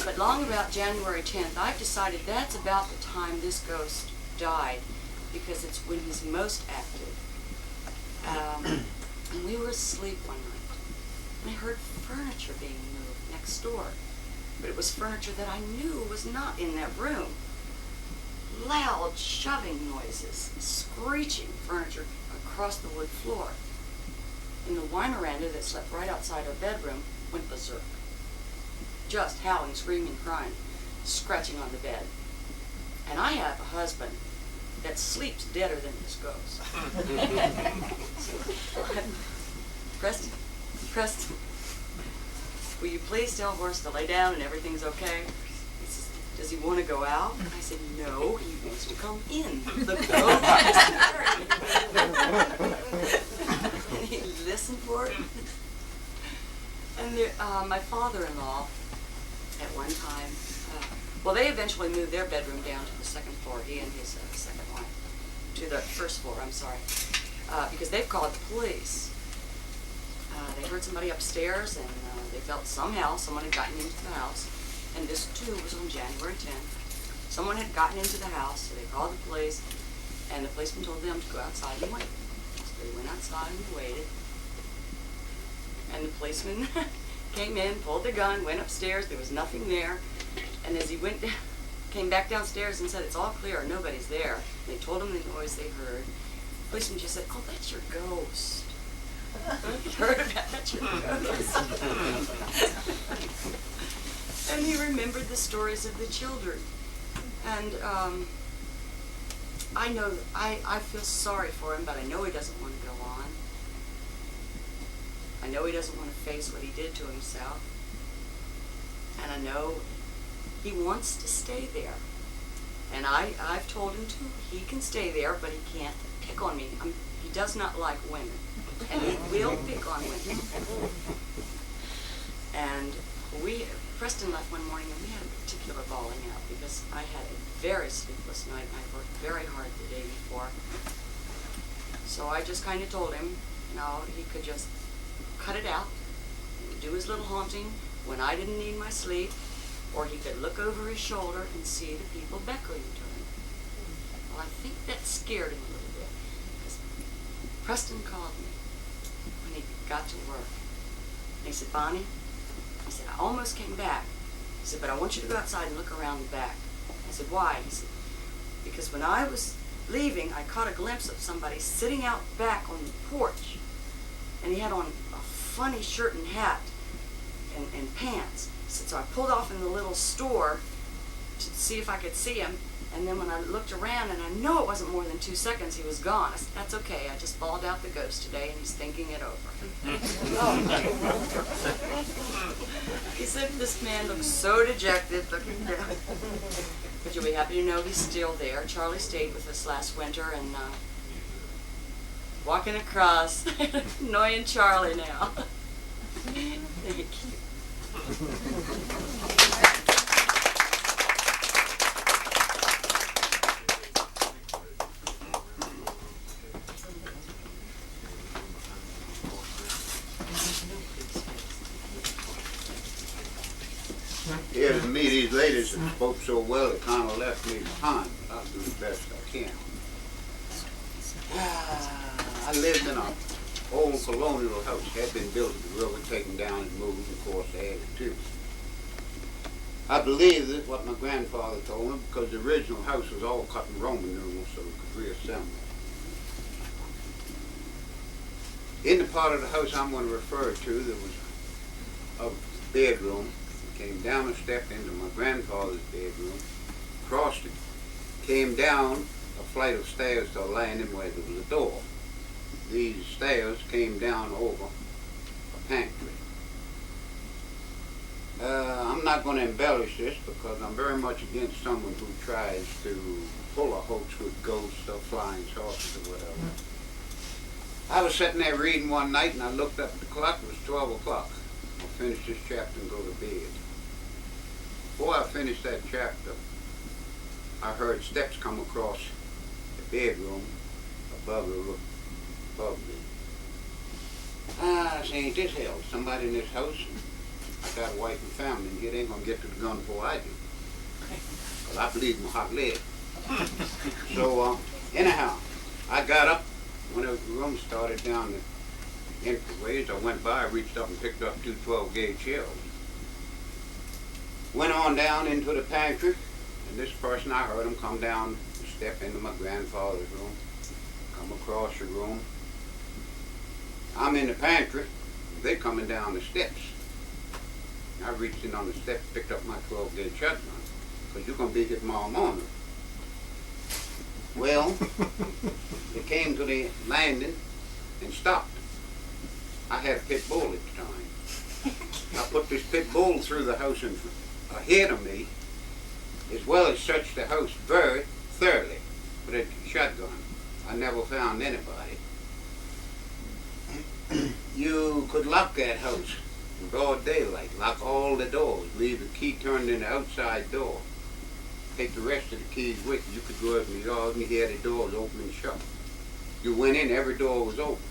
But long about January 10th, I've decided that's about the time this ghost died, because it's when he's most active. And we were asleep one night, and I heard furniture being moved next door. But it was furniture that I knew was not in that room. Loud shoving noises, screeching furniture across the wood floor. And the Weimaraner that slept right outside our bedroom went berserk. Just howling, screaming, crying, scratching on the bed. And I have a husband that sleeps deader than this ghost. Preston, will you please tell Horst to lay down and everything's okay? He says, does he want to go out? And I said, no, he wants to come in. The ghost is And he listened for it. And my father-in-law, at one time, well, they eventually moved their bedroom down to the 2nd floor, he and his second wife, to the 1st floor, I'm sorry, because they've called the police. They heard somebody upstairs, and they felt somehow someone had gotten into the house, and this too was on January 10th. Someone had gotten into the house, so they called the police, And the policeman told them to go outside and wait. So they went outside and waited. And the policeman came in, pulled the gun, went upstairs. There was nothing there. And as he went down, came back downstairs and said, "It's all clear, nobody's there." They told him the noise they heard. The policeman just said, "Oh, that's your ghost." You heard about that's your ghost. And he remembered the stories of the children. And I know, I feel sorry for him, but I know he doesn't want to go on. I know he doesn't want to face what he did to himself. And I know he wants to stay there. And I've told him to. He can stay there, but he can't pick on me. He does not like women. And he will pick on women. And Preston left one morning and we had a particular bawling out because I had a very sleepless night and I worked very hard the day before. So I just kind of told him, he could just cut it out, do his little haunting when I didn't need my sleep, or he could look over his shoulder and see the people beckoning to him. Well, I think that scared him a little bit, because Preston called me when he got to work. And he said, "Bonnie," he said, "I almost came back." He said, "But I want you to go outside and look around the back." I said, "Why?" He said, "Because when I was leaving, I caught a glimpse of somebody sitting out back on the porch, and he had on a funny shirt and hat and pants." So I pulled off in the little store to see if I could see him, and then when I looked around, and I know it wasn't more than 2 seconds, he was gone. I said, "That's okay, I just bawled out the ghost today, and he's thinking it over." He said, "This man looks so dejected looking down." But you'll be happy to know he's still there. Charlie stayed with us last winter, and walking across, annoying Charlie now. They get cute. Yeah, to me, these ladies that spoke so well, it kind of left me behind, but I'll do the best I can. I lived in an old colonial house, had been built at the river, taken down and moved, of course, they had it too. I believe that's what my grandfather told me, because the original house was all cut in Roman numerals, so we could reassemble it. In the part of the house I'm going to refer to, there was a bedroom. Came down a step into my grandfather's bedroom, crossed it, came down a flight of stairs to a landing where there was a door. These stairs came down over a pantry. I'm not going to embellish this because I'm very much against someone who tries to pull a hoax with ghosts or flying saucers or whatever. I was sitting there reading one night and I looked up at the clock. It was 12 o'clock. I'll finish this chapter and go to bed. Before I finished that chapter, I heard steps come across the bedroom above me. I said, "Ain't this hell? Somebody in this house? I got a wife and family in here. They ain't gonna get to the gun before I do. Because I believe in hot lead." So anyhow, I got up. When the room started down the entryways, I went by, I reached up and picked up two 12-gauge shells. Went on down into the pantry, and this person, I heard him come down the step into my grandfather's room, come across the room. I'm in the pantry, they're coming down the steps. I reached in on the steps, picked up my 12-gauge shotgun, because you're going to be here tomorrow morning. Well, they came to the landing and stopped. I had a pit bull at the time. I put this pit bull through the house and ahead of me, as well as searched the house very thoroughly with a shotgun. I never found anybody. You could lock that house in broad daylight, lock all the doors, leave the key turned in the outside door, take the rest of the keys with you. You could go out in the yard and hear the doors open and shut. You went in, every door was open.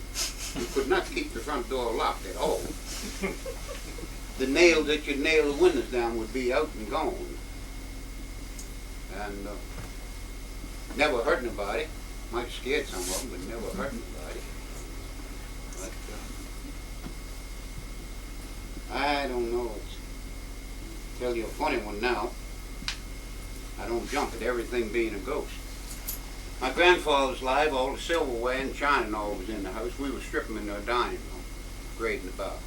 You could not keep the front door locked at all. The nails that you'd nail the windows down would be out and gone. And never hurt nobody. Might scared some of them, but never hurt nobody. But I don't know. Tell you a funny one now. I don't jump at everything being a ghost. My grandfather's alive, all the silverware and china and all was in the house. We were stripping in their dining room, grading about.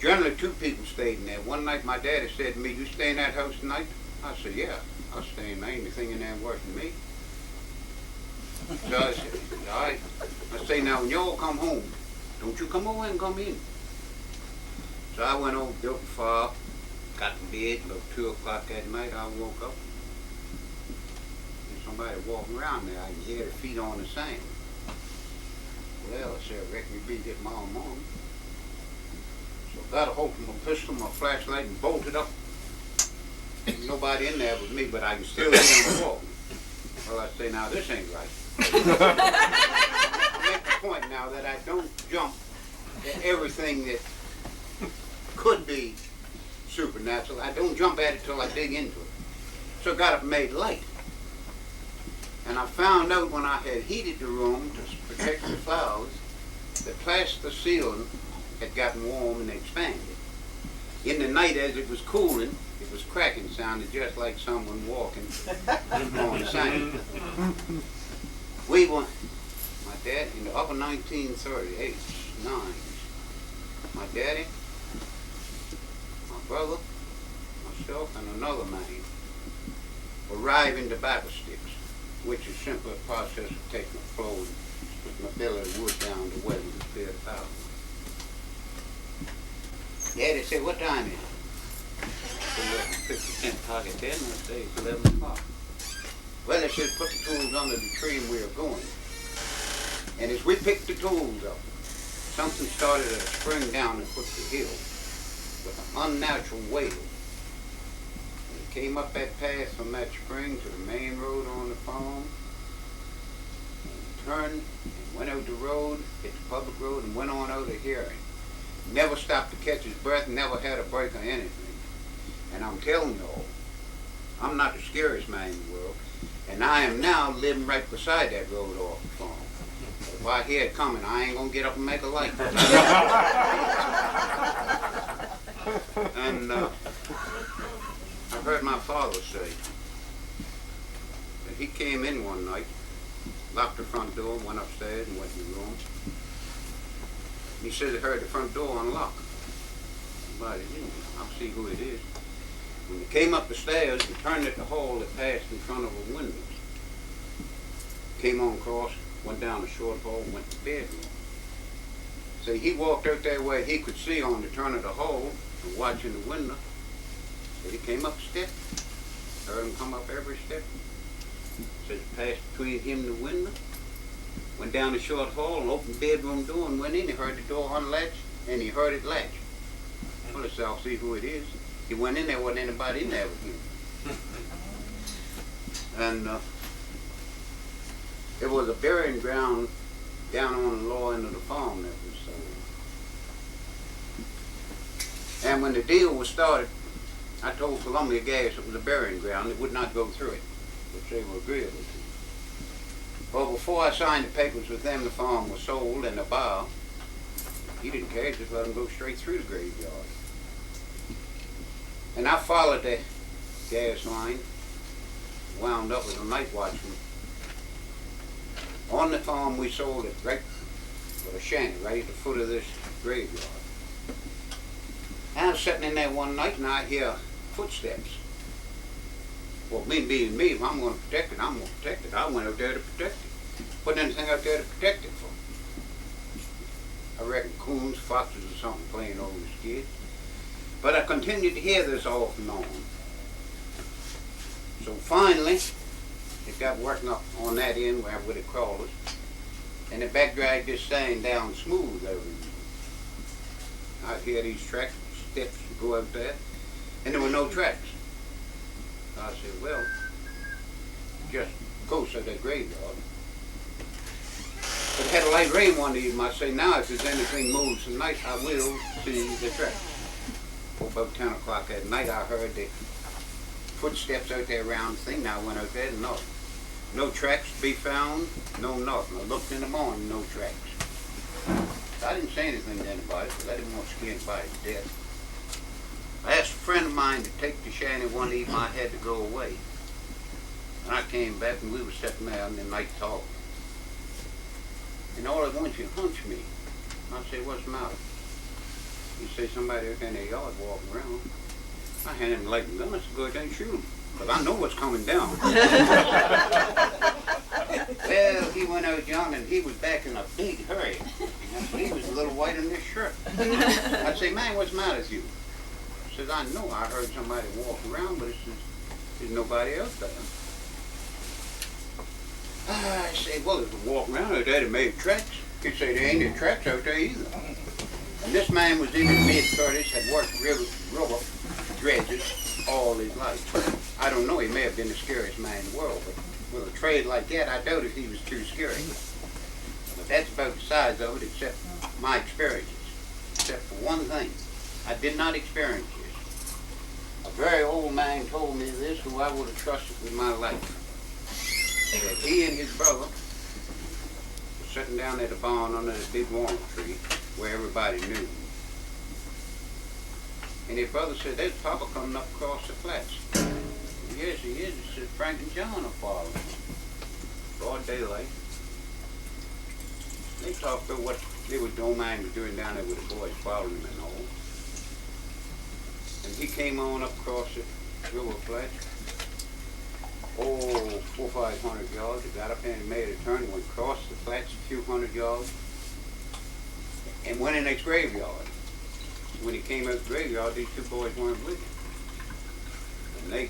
Generally, 2 people stayed in there. One night my daddy said to me, "You stay in that house tonight?" I said, "Yeah, I'll stay in there. Ain't anything in there worse than me." So I said, "All right." I say, "Now, when y'all come home, don't you come over and come in." So I went over, built a fire, got to bed, about 2 o'clock that night. I woke up. Somebody walking around there, I can hear their feet on the sand. Well, I said, "I reckon you'll be here tomorrow morning." So I got a hold of my pistol, my flashlight, and bolted up. Ain't nobody in there with me, but I can still hear them walking. Well, I say, "Now this ain't right." I make the point now that I don't jump at everything that could be supernatural. I don't jump at it till I dig into it. So I got up and made light. And I found out when I had heated the room to protect the flowers, the plaster ceiling had gotten warm and expanded. In the night as it was cooling, it was cracking, sounded just like someone walking on the sand. We went, my dad, in the upper 1938, 9, my daddy, my brother, myself, and another man were riving tobacco sticks, which is simply a process of taking a flow and putting a billet of wood down to where we could clear the powder. Daddy said, "What time is it?" So we picked the tent pocket then, and I said, "It's 11 o'clock. Well, they said, "Put the tools under the tree and we are going." And as we picked the tools up, something started to spring down the foot of the hill with an unnatural wail. It came up that path from that spring to the main road on the farm, and turned and went out the road, hit the public road, and went on out of hearing. Never stopped to catch his breath, never had a break or anything. And I'm telling you all, I'm not the scariest man in the world, and I am now living right beside that road off the farm. If I hear it coming, I ain't gonna get up and make a light. And I heard my father say that he came in one night, locked the front door, went upstairs and went in the room. He said he heard the front door unlock. Somebody in. I'll see who it is. When he came up the stairs and turned at the hall that passed in front of a window, came on across, went down the short hall, went to the bedroom. So he walked out there where he could see on the turn of the hall and watching the window. So he came up a step, heard him come up every step. So he passed between him and the window, went down the short hall and opened the bedroom door and went in. He heard the door unlatch and he heard it latch. Well, I said, I'll see who it is. He went in there, wasn't anybody in there with him. And it was a burying ground down on the lower end of the farm that was sold. And when the deal was started, I told Columbia Gas it was a burying ground. It would not go through it, which they were agreeable to. Well, before I signed the papers with them, the farm was sold, and the buyer, he didn't care, just let them go straight through the graveyard. And I followed the gas line, wound up with a night watchman. On the farm, we sold it right with a shanty, right at the foot of this graveyard. And I was sitting in there one night, and I hear footsteps. Well, me being me, if I'm going to protect it, I'm going to protect it. I went out there to protect it. Put anything out there to protect it for. I reckon coons, foxes, or something playing over the skid. But I continued to hear this off and on. So finally, it got working up on that end where with the crawlers, and the back dragged this thing down smooth over me. I'd hear these tracks, steps go out there, and there were no tracks. I said, well, just ghosts of that graveyard. But it had a light rain one evening. I say, now if there's anything moves tonight, I will see the tracks. About 10 o'clock at night, I heard the footsteps out there around the thing. Now I went out there and looked. No tracks to be found, no nothing. I looked in the morning, no tracks. I didn't say anything to anybody because I didn't want to scare anybody to death. I asked a friend of mine to take the shanty one evening. I had to go away. And I came back and we were sitting there in the night talking. And all at once he hunched me. I said, what's the matter? He said, somebody up in their yard walking around. I handed him the light and gun. I said, go ahead and shoot him. Because I know what's coming down. Well, he went out, John, and he was back in a big hurry. He was a little white in his shirt. I say, man, what's the matter with you? He says, I know I heard somebody walk around, but there's nobody else there. I say, well, if they walk around out there, they made tracks. He said, there ain't any tracks out there either. And this man was in his mid-30s, had worked rubber dredges all his life. I don't know, he may have been the scariest man in the world, but with a trade like that, I doubt if he was too scary. But that's about the size of it, except my experiences. Except for one thing, I did not experience this. A very old man told me this, who I would have trusted with my life. That he and his brother were sitting down at the barn under the big walnut tree where everybody knew. And his brother said, there's Papa coming up across the flats. Yes, he is. He said, Frank and John are following him. Broad daylight. They talked about what they were doing, man was doing down there with the boys following him and all. And he came on up across the river flats. Oh, 400 or 500 yards. He got up there and made a turn, went across the flats a few hundred yards, and went in his graveyard. When he came out of the graveyard, these two boys weren't with him. And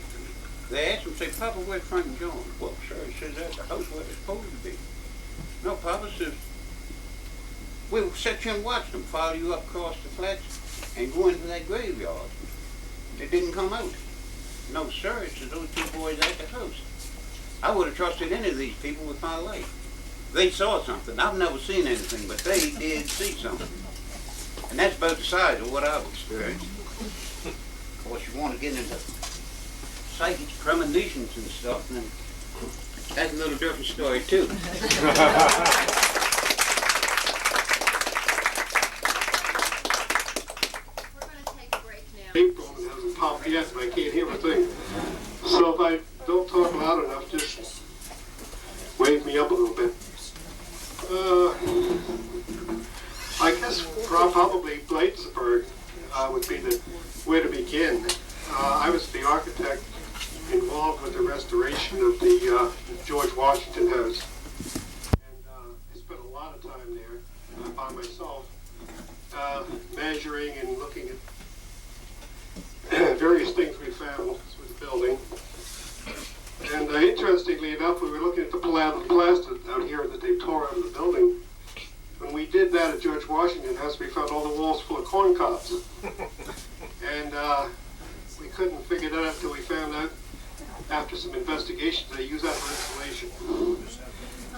they asked him, say, Papa, where's Frank and Joan? Well, sir, he says, that's the house where they're supposed to be. No, Papa says, we'll sit you and watch them follow you up across the flats and go into that graveyard. They didn't come out. No, sir, it says those two boys at the house. I would have trusted any of these people with my life. They saw something. I've never seen anything, but they did see something. And that's about the size of what I've experienced. Of course, you want to get into psychic premonitions and stuff, and that's a little different story, too. We're going to take a break now. April hasn't popped yet, and I can't hear a thing. So if I don't talk loud enough, just wave me up a little bit. I guess probably Bladensburg would be the way to begin. I was the architect involved with the restoration of the George Washington House. And I spent a lot of time there by myself, measuring and looking at various things we found with the building. And interestingly enough, we were looking at the plaster out here that they tore out of the building. When we did that at George Washington House, we found all the walls full of corn cobs. And we couldn't figure that out until we found out, after some investigations, they used that for insulation.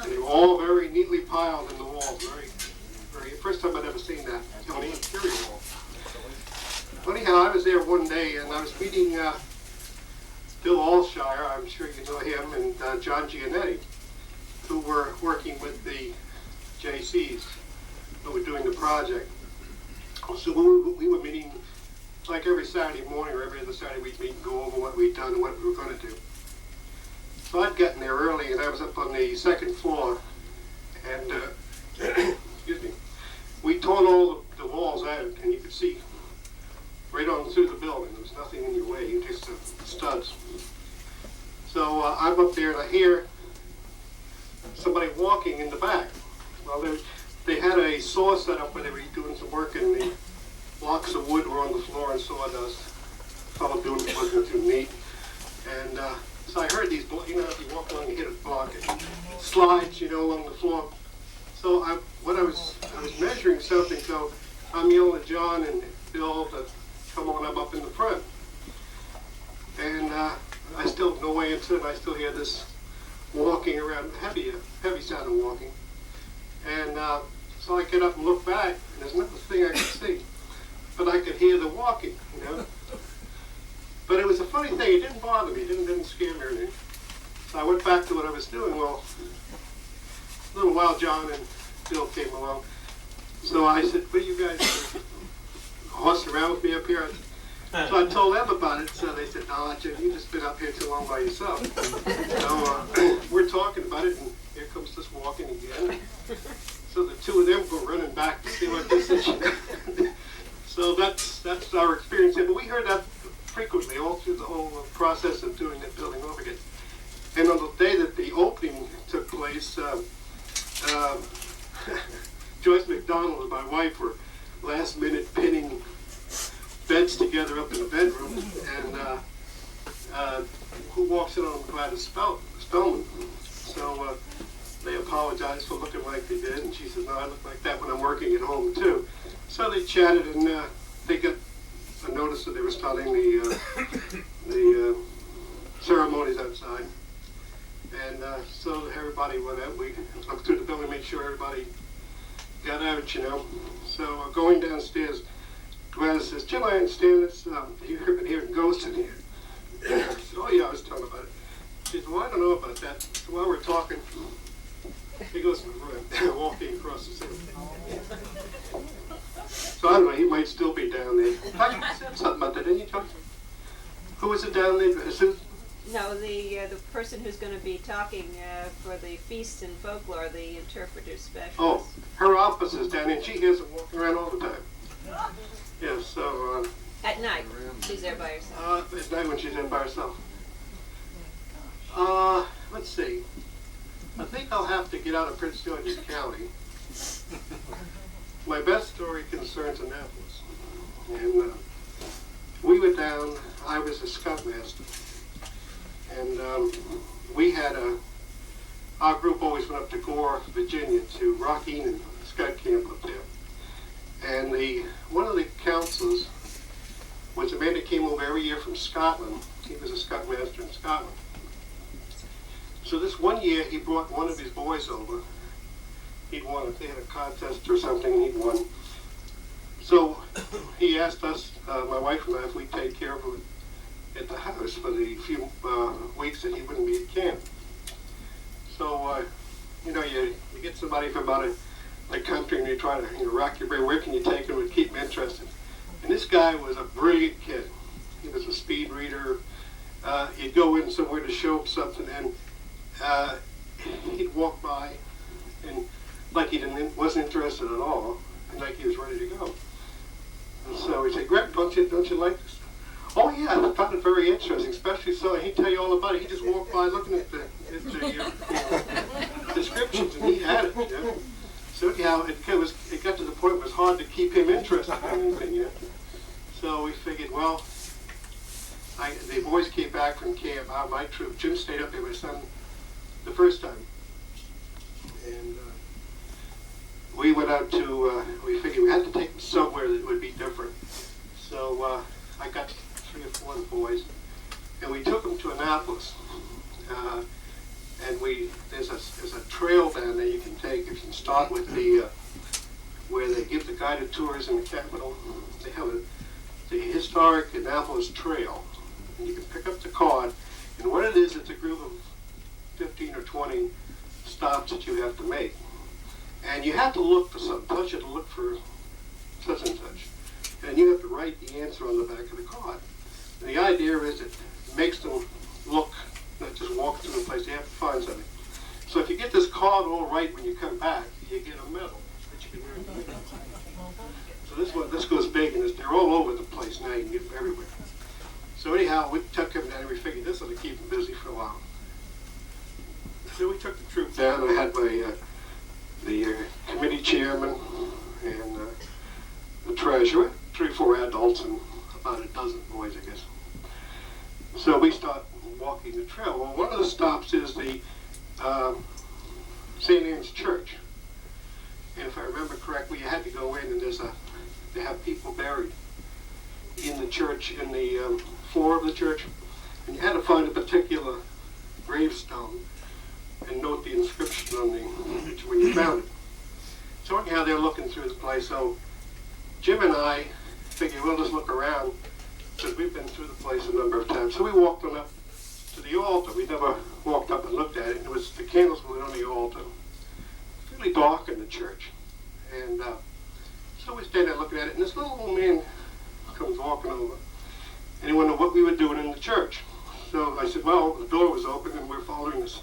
And they were all very neatly piled in the walls. Very, first time I'd ever seen that on the interior wall. Anyhow, I was there one day and I was meeting Bill Alshire, I'm sure you know him, and John Giannetti, who were working with the JCs who were doing the project. So we were meeting like every Saturday morning or every other Saturday we'd meet and go over what we'd done and what we were going to do. So I'd gotten there early and I was up on the second floor and excuse me, we torn all the walls out and you could see right on through the building. There was nothing in your way, just studs. So I'm up there and I hear somebody walking in the back. Well, they had a saw set up where they were doing some work and the blocks of wood were on the floor and sawdust. Fellow doing it wasn't too neat. And so I heard these, you know, if you walk along and hit a block, it slides, you know, along the floor. So I was measuring something, so I'm yelling at John and Bill to come on up in the front. And I still have no way into it. I still hear this walking around, heavy sound of walking. And so I get up and look back, and there's not a thing I could see. But I could hear the walking, you know. But it was a funny thing. It didn't bother me. It didn't scare me or anything. So I went back to what I was doing. Well, a little while, John and Bill came along. So I said, what are you guys doing? Horsing around with me up here? So I told them about it. So they said, no, Jim, you've just been up here too long by yourself. So we're talking about it, and here comes this walking again. So the two of them go running back to see what this is. So that's our experience here. But we heard that frequently all through the whole process of doing that building over again. And on the day that the opening took place, Joyce McDonald and my wife were last minute pinning beds together up in the bedroom, and who walks in on Gladys Spellman. So they apologized for looking like they did, and she said, no, I look like that when I'm working at home too. So they chatted, and they got a notice that they were starting the ceremonies outside. And so everybody went out. We looked through the building, made sure everybody got out, you know. So going downstairs, Gladys says, Jim, I understand this. You've been hearing ghosts in here. I said, oh yeah, I was telling about it. She said, well, I don't know about that. So while we're talking, he goes walking across the city. So I don't know, he might still be down there. You said something about that, didn't you, John? Who was it down there? Susan? No, the person who's going to be talking for the feast and folklore, the interpreter specialist. Oh, her office is down there, and she hears them walking around all the time. Yeah, so... At night, she's there by herself. At night when she's in by herself. Let's see. I think I'll have to get out of Prince George's County. My best story concerns Annapolis. And we were down, I was a scoutmaster. And we had our group always went up to Gore, Virginia, to Rock Enon Scout Camp up there. And one of the counselors was a man that came over every year from Scotland. He was a scoutmaster in Scotland. So this one year, he brought one of his boys over. He'd won, if they had a contest or something, he'd won. So he asked us, my wife and I, if we'd take care of him at the house for the few weeks that he wouldn't be at camp. So, you know, you get somebody from out of the country and you try to rock your brain, where can you take him and keep him interested? And this guy was a brilliant kid. He was a speed reader. He'd go in somewhere to show him something, and he'd walk by and like he wasn't interested at all, and like he was ready to go. And so he'd say, Greg, don't you like this? Oh yeah, I found it very interesting, especially so he'd tell you all about it. He just walked by looking at the descriptions, and he had it. You know? So anyhow, it got to the point where it was hard to keep him interested in anything. You know? So we figured, well, the boys came back from camp, my troop. Jim stayed up there with my son the first time. And we went out to, we figured we had to take him somewhere that would be different. So I got 3 or 4 of the boys, and we took them to Annapolis. And there's a trail down there you can take. If you can start with where they give the guided tours in the Capitol. They have the historic Annapolis Trail, and you can pick up the card. And what it is, it's a group of 15 or 20 stops that you have to make. And you have to look for something. Tells you to look for such and such. And you have to write the answer on the back of the card. And the idea is it makes them look, not just walk through the place. They have to find something. So if you get this card all right when you come back, you get a medal that you can wear. So this goes big, and they're all over the place now. You can get them everywhere. So anyhow, we took him down, and we figured this will keep him busy for a while. So we took the troop down. I had the committee chairman and the treasurer, 3 or 4 adults, and about a dozen boys, I guess. So we start walking the trail. Well, one of the stops is the St. Anne's Church. And if I remember correctly, you had to go in, and they have people buried in the church, in the floor of the church. And you had to find a particular gravestone and note the inscription on when you found it. So anyhow, they're looking through the place. So Jim and I figured we'll just look around, because we've been through the place a number of times. So we walked on up to the altar. We'd never walked up and looked at it, and the candles were on the altar. Really dark in the church. And so we stayed there looking at it, and this little old man comes walking over, and he wondered what we were doing in the church. So I said, well, the door was open, and we're following this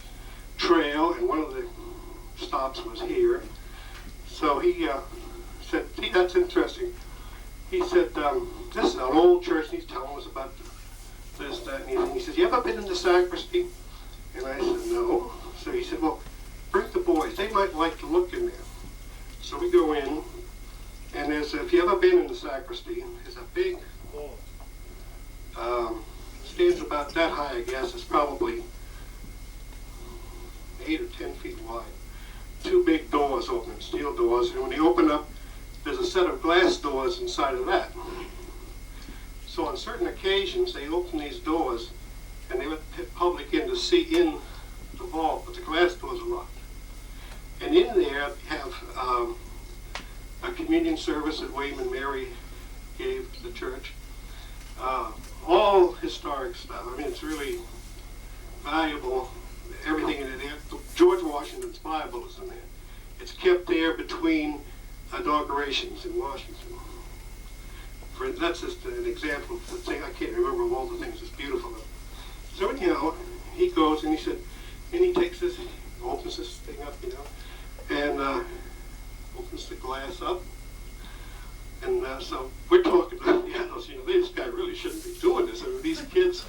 trail, and one of the stops was here. So he said, "Gee, that's interesting." He said, "This is an old church," and he's telling us about this, that, and anything. He says, "You ever been in the sacristy?" And I said, "No." So he said, "Well, bring the boys. They might like to look in there." So we go in, and if you ever been in the sacristy, there's a big hall. Stands about that high, I guess. It's probably 8 or 10 feet wide. 2 big doors open, steel doors, and when they open up, there's a set of glass doors inside of that. So on certain occasions, they open these doors, and they let the public in to see in the vault, but the glass doors are locked. And in there, they have a communion service that William and Mary gave to the church. All historic stuff. I mean, it's really valuable. Everything in there. George Washington's Bible is in there. It's kept there between inaugurations in Washington. That's just an example of the thing. I can't remember all the things that's beautiful. So anyhow, he goes and he said, and he takes this, opens this thing up, and opens the glass up. And so we're talking about the adults, this guy really shouldn't be doing this. I mean, these kids,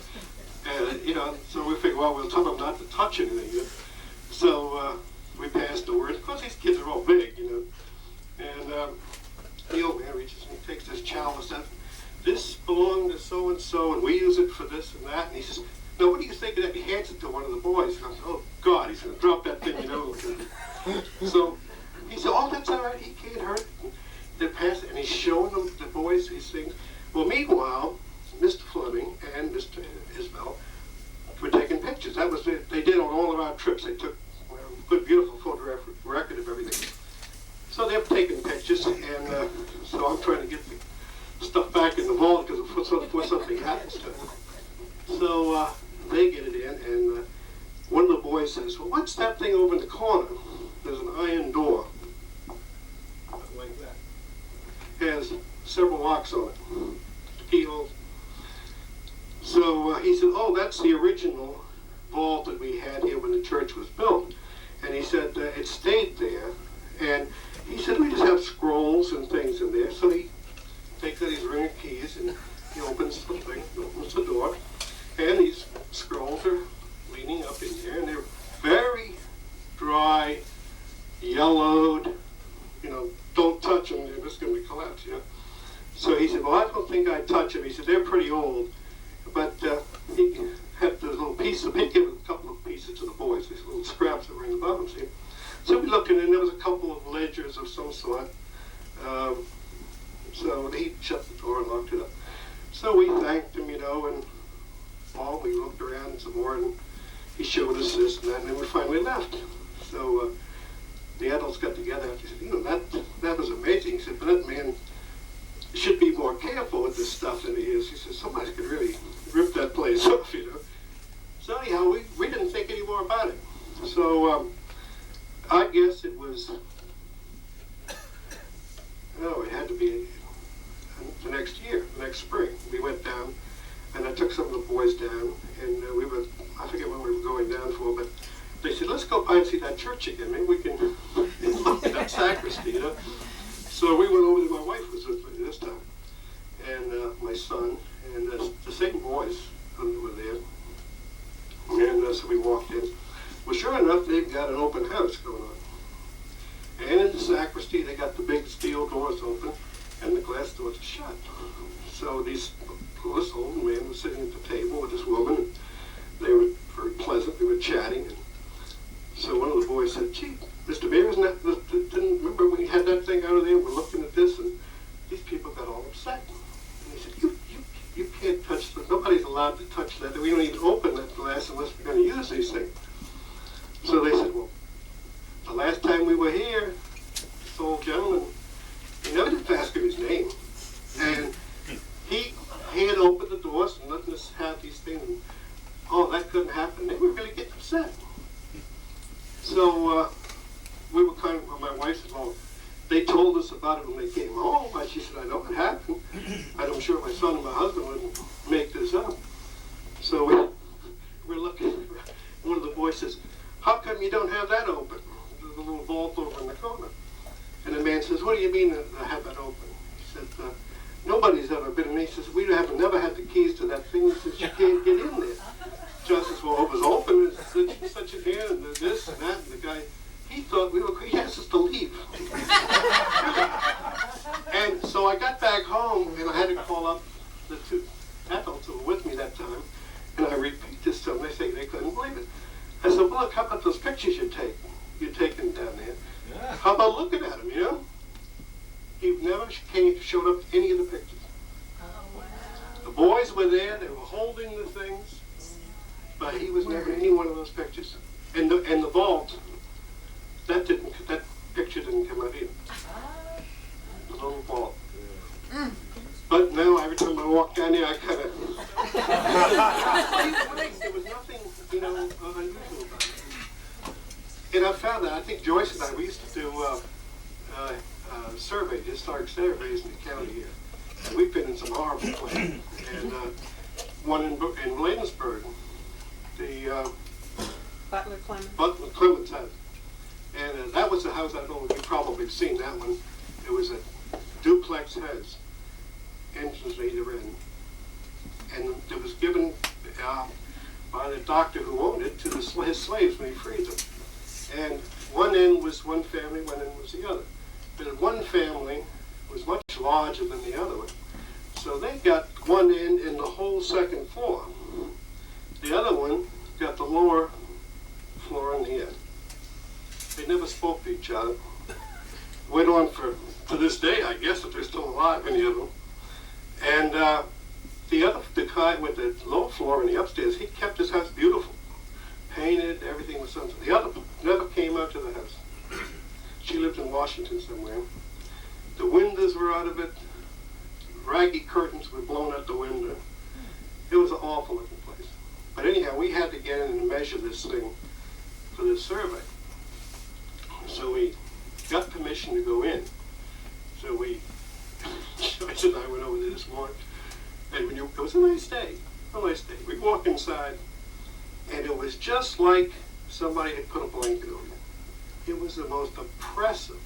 and so we figure, well, we'll tell them not to touch anything. So we passed the word. Of course, these kids are all big, And the old man reaches and he takes this chalice out. This belonged to so and so, and we use it for this and that. And he says, "No, what do you think of that?" He hands it to one of the boys. And I said, "Oh God, he's going to drop that thing, So he said, "Oh, that's all right. He can't hurt it." They pass it, and he's showing them the boys these things. Well, meanwhile, Mr. Fleming and Mr. Isbell were taking pictures. That was it. They did on all of our trips. They took a good, beautiful photographic record of everything. So they're taking pictures, and so I'm trying to get the stuff back in the vault because before something happens to it. So they get it in, and one of the boys says, "Well, what's that thing over in the corner?" There's an iron door, like that. It has several locks on it, keyholes. So he said, "Oh, that's the original vault that we had here when the church was built." And he said it stayed there, and he said we just have scrolls and things in there. So he takes out his ring of keys and he opens the thing, opens the door, and these scrolls are leaning up in there, and they're very dry, yellowed. Don't touch them; they're just going to collapse. So he said, "Well, I don't think I'd touch them." He said, "They're pretty old," but he had those little pieces. He'd give a couple of pieces to the boys, these little scraps that were in the bottom. See? So we looked in, and there was a couple of ledgers of some sort. So he shut the door and locked it up. So we thanked him, and we looked around some more, and he showed us this and that, and then we finally left. So the adults got together and he said, that was amazing. He said, "But that man should be more careful with this stuff than he is." He said, "Somebody could really rip that place off, So anyhow, we didn't think any more about it. So I guess it was, it had to be the next year, the next spring. We went down, and I took some of the boys down, and I forget what we were going down for, but they said, "Let's go by and see that church again. Maybe we can look at that sacristy, So we went over there. My wife was with me this time, and my son, and the same boys who were there. And so we walked in. Well, sure enough, they've got an open house going on. And in the sacristy, they got the big steel doors open, and the glass doors are shut. So this old man was sitting at the table with this woman, and they were very pleasant. They were chatting, and so one of the boys said, "Gee, Mr. Mayor, didn't remember we had that thing out of there? We're looking at this, and these people got all upset." And he said, "You can't touch that. Nobody's allowed to touch that. We don't even open that glass unless we're going to use these things." So they said, "Well, the last time we were here, this old gentleman, he never did ask him his name, and he had opened the doors and letting us have these things. And, that couldn't happen." They were really getting upset. upset. So we were kind of, well, my wife said, well, they told us about it when they came home. And she said, I know it happened. I'm sure my son and my husband wouldn't make this up. So we're looking, one of the boys says, how come you don't have that open? There's a little vault over in the corner. And the man says, what do you mean I have that open? He said, nobody's ever been in there. He says, we have never had the keys to that thing. He says, you can't get in there. John says, well, it was open. It's such a hand, and this and that. And the guy, he thought we were, he asked us to leave. And so I got back home, and I had to call up the two adults who were with me that time, and I repeat this to them. They say they couldn't believe it. I said, well, look, how about those pictures you're taking down there? Yeah. How about looking at them, you know? He never showed up to any of the pictures. Oh, wow. The boys were there, they were holding the things, but he was never in any one of those pictures. And the vault, that picture didn't come out either. The little vault. But now every time I walk down there, I kind of... There was nothing, you know, unusual about it. And I found that, I think Joyce and I, we used to do surveys, historic surveys in the county here. And we've been in some horrible places. And one in Bladensburg, the Butler Clemens. Butler Clemens house. And that was the house, I don't know if you've probably seen that one. It was a duplex house, entrance either end. And it was given by the doctor who owned it to his slaves when he freed them. And one end was one family, one end was the other. But one family was much larger than the other one. So they got one end and the whole second floor. The other one got the lower floor and the end. They never spoke to each other. Went on to this day, I guess, if they're still alive, any of them. And the guy with the lower floor and the upstairs, he kept his house beautiful. Painted, everything was something. The other never came out to the house. She lived in Washington somewhere. The windows were out of it. Raggy curtains were blown out the window. It was an awful looking place. But anyhow, we had to get in and measure this thing for this survey. So we got permission to go in. So Joyce and I went over there this morning. And it was a nice day. We walked inside. And it was just like somebody had put a blanket over it. It was the most oppressive.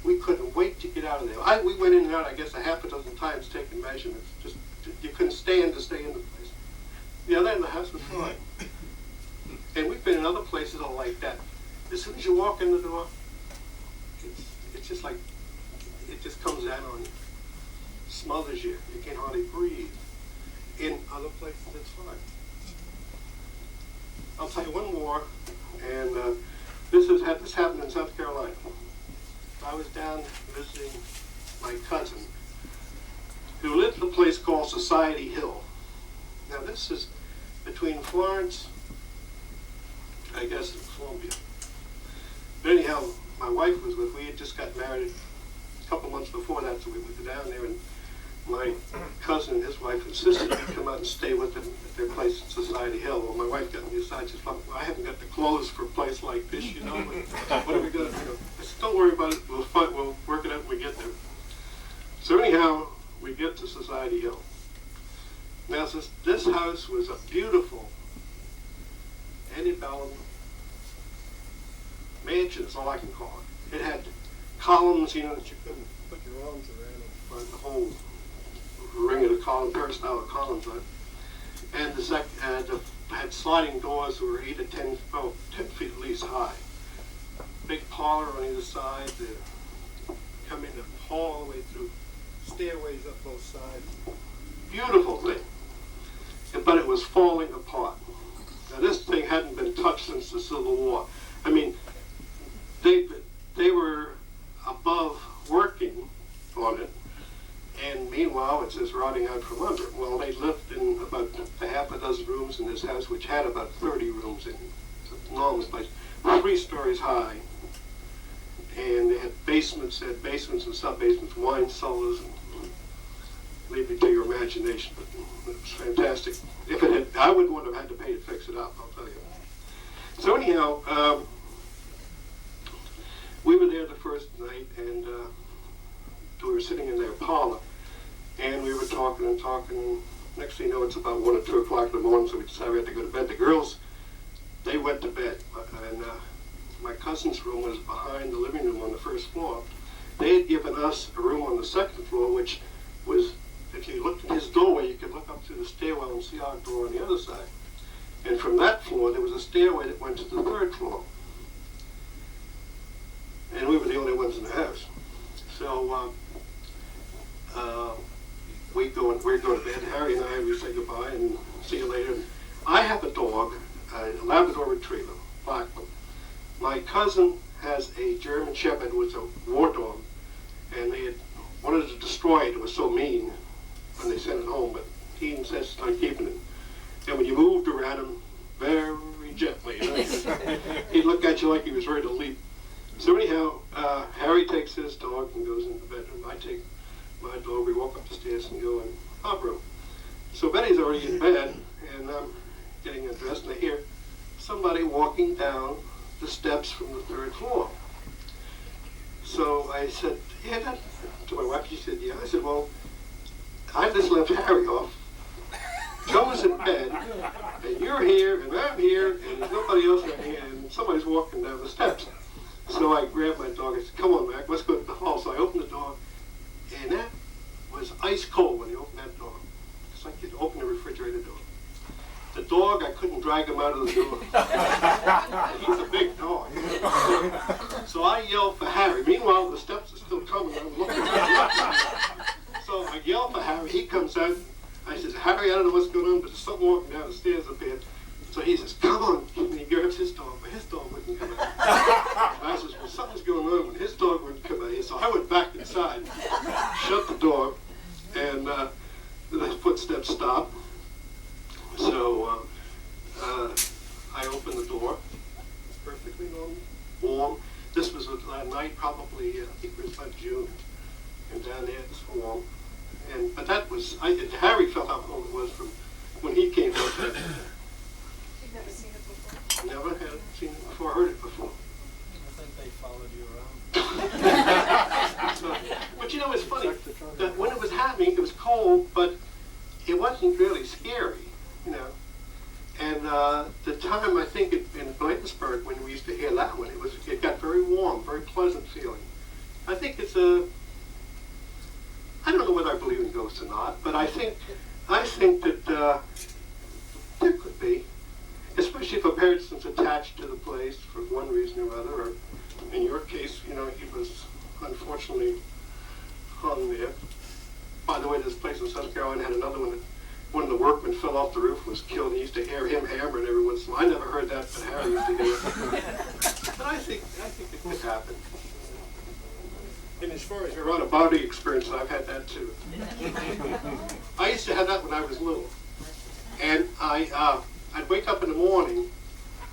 We couldn't wait to get out of there. We went in and out, I guess, a half a dozen times taking measurements. Just you couldn't stand to stay in the place. The other end of the house was fine. And we've been in other places all like that. As soon as you walk in the door, it's just like, it just comes down on you. Smothers you. You can't hardly breathe. In other places, it's fine. I'll tell you one more, and this happened in South Carolina. I was down visiting my cousin, who lived in a place called Society Hill. Now this is between Florence, I guess, and Columbia. But anyhow, my wife was we had just got married a couple months before that, so we went down there, and my cousin and his wife insisted me come out and stay with them at their place at Society Hill. Well, my wife got me aside. She said, well, I haven't got the clothes for a place like this, you know. What are we going to do? I said, don't worry about it. We'll work it out when we get there. So anyhow, we get to Society Hill. Now, this house was a beautiful antebellum mansion, is all I can call it. It had columns, you know, that you couldn't put your arms around, the whole ring of the column, peristyle of columns on it. And had sliding doors that were 10 feet at least high. Big parlor on either side. Come in the hall all the way through, stairways up both sides. Beautiful thing. But it was falling apart. Now this thing hadn't been touched since the Civil War. I mean, they were above working on it. And meanwhile, it's just rotting out from under. Well, they lived in about a half a dozen rooms in this house, which had about 30 rooms in it. It's an enormous place. 3 stories high. And they had basements and sub-basements, wine cellars, and leave it to your imagination, but it was fantastic. I wouldn't have had to pay to fix it up, I'll tell you. So anyhow, we were there the first night, and we were sitting in their parlor, and we were talking and talking, and next thing you know, it's about 1 or 2 o'clock in the morning, so we decided we had to go to bed. The girls, they went to bed, and my cousin's room was behind the living room on the first floor. They had given us a room on the second floor, which was, if you looked at his doorway, you could look up through the stairwell and see our door on the other side. And from that floor, there was a stairway that went to the third floor. And we were the only ones in the house. So we go to bed. Harry and I, we say goodbye and see you later. And I have a dog, a Labrador Retriever, black one. My cousin has a German Shepherd, it was a war dog, and they had wanted to destroy it. It was so mean when they sent it home, but he insisted on keeping it. And when you moved around him very gently, he'd look at you like he was ready to leap. So anyhow, Harry takes his dog and goes into the bedroom. I take my dog. We walk up the stairs and go in the top room. So Betty's already in bed, and I'm getting undressed, and I hear somebody walking down the steps from the third floor. So I said, yeah, that, to my wife. She said, yeah. I said, well, I just left Harry off. Joan's in bed, and you're here, and I'm here, and there's nobody else in here, and somebody's walking down the steps. So I grabbed my dog and said, come on, Mac, let's go to the hall. So I opened the door, and that was ice cold when you opened that door. It's like you'd open a refrigerator door. The dog, I couldn't drag him out of the door. He's a big dog. So I yelled for Harry. Meanwhile, the steps are still coming. I'm looking at him. So I yelled for Harry. He comes out. I says, Harry, I don't know what's going on, but there's something walking down the stairs up here. So he says, come on. And he grabs his dog, but his dog wouldn't come out. I says, well, something's going on when his dog wouldn't come out. So I went back inside, shut the door, and the footsteps stopped. So I opened the door, perfectly normal, warm. This was a night, probably, I think it was about June, and down there it's warm. But that was, Harry felt how cold it was from when he came up there. You've never seen it before? Never had seen it before, heard it before. I think they followed you around. So, but you know, it's funny, that when it was happening, it was cold, but it wasn't really scary, you know. And the time, I think, in Bladensburg, when we used to hear that one, it got very warm, very pleasant feeling. I think it's I don't know whether I believe in ghosts or not, but I think that there could be, especially if a person's attached to the place for one reason or other, or in your case, you know, he was unfortunately hung there. By the way, this place in South Carolina had another one that one of the workmen fell off the roof, was killed, and he used to hear him hammering every once in a while. I never heard that, but Harry used to hear it. But I think it could happen. And as far as your out-of-body experience, I've had that too. I used to have that when I was little. And I'd wake up in the morning,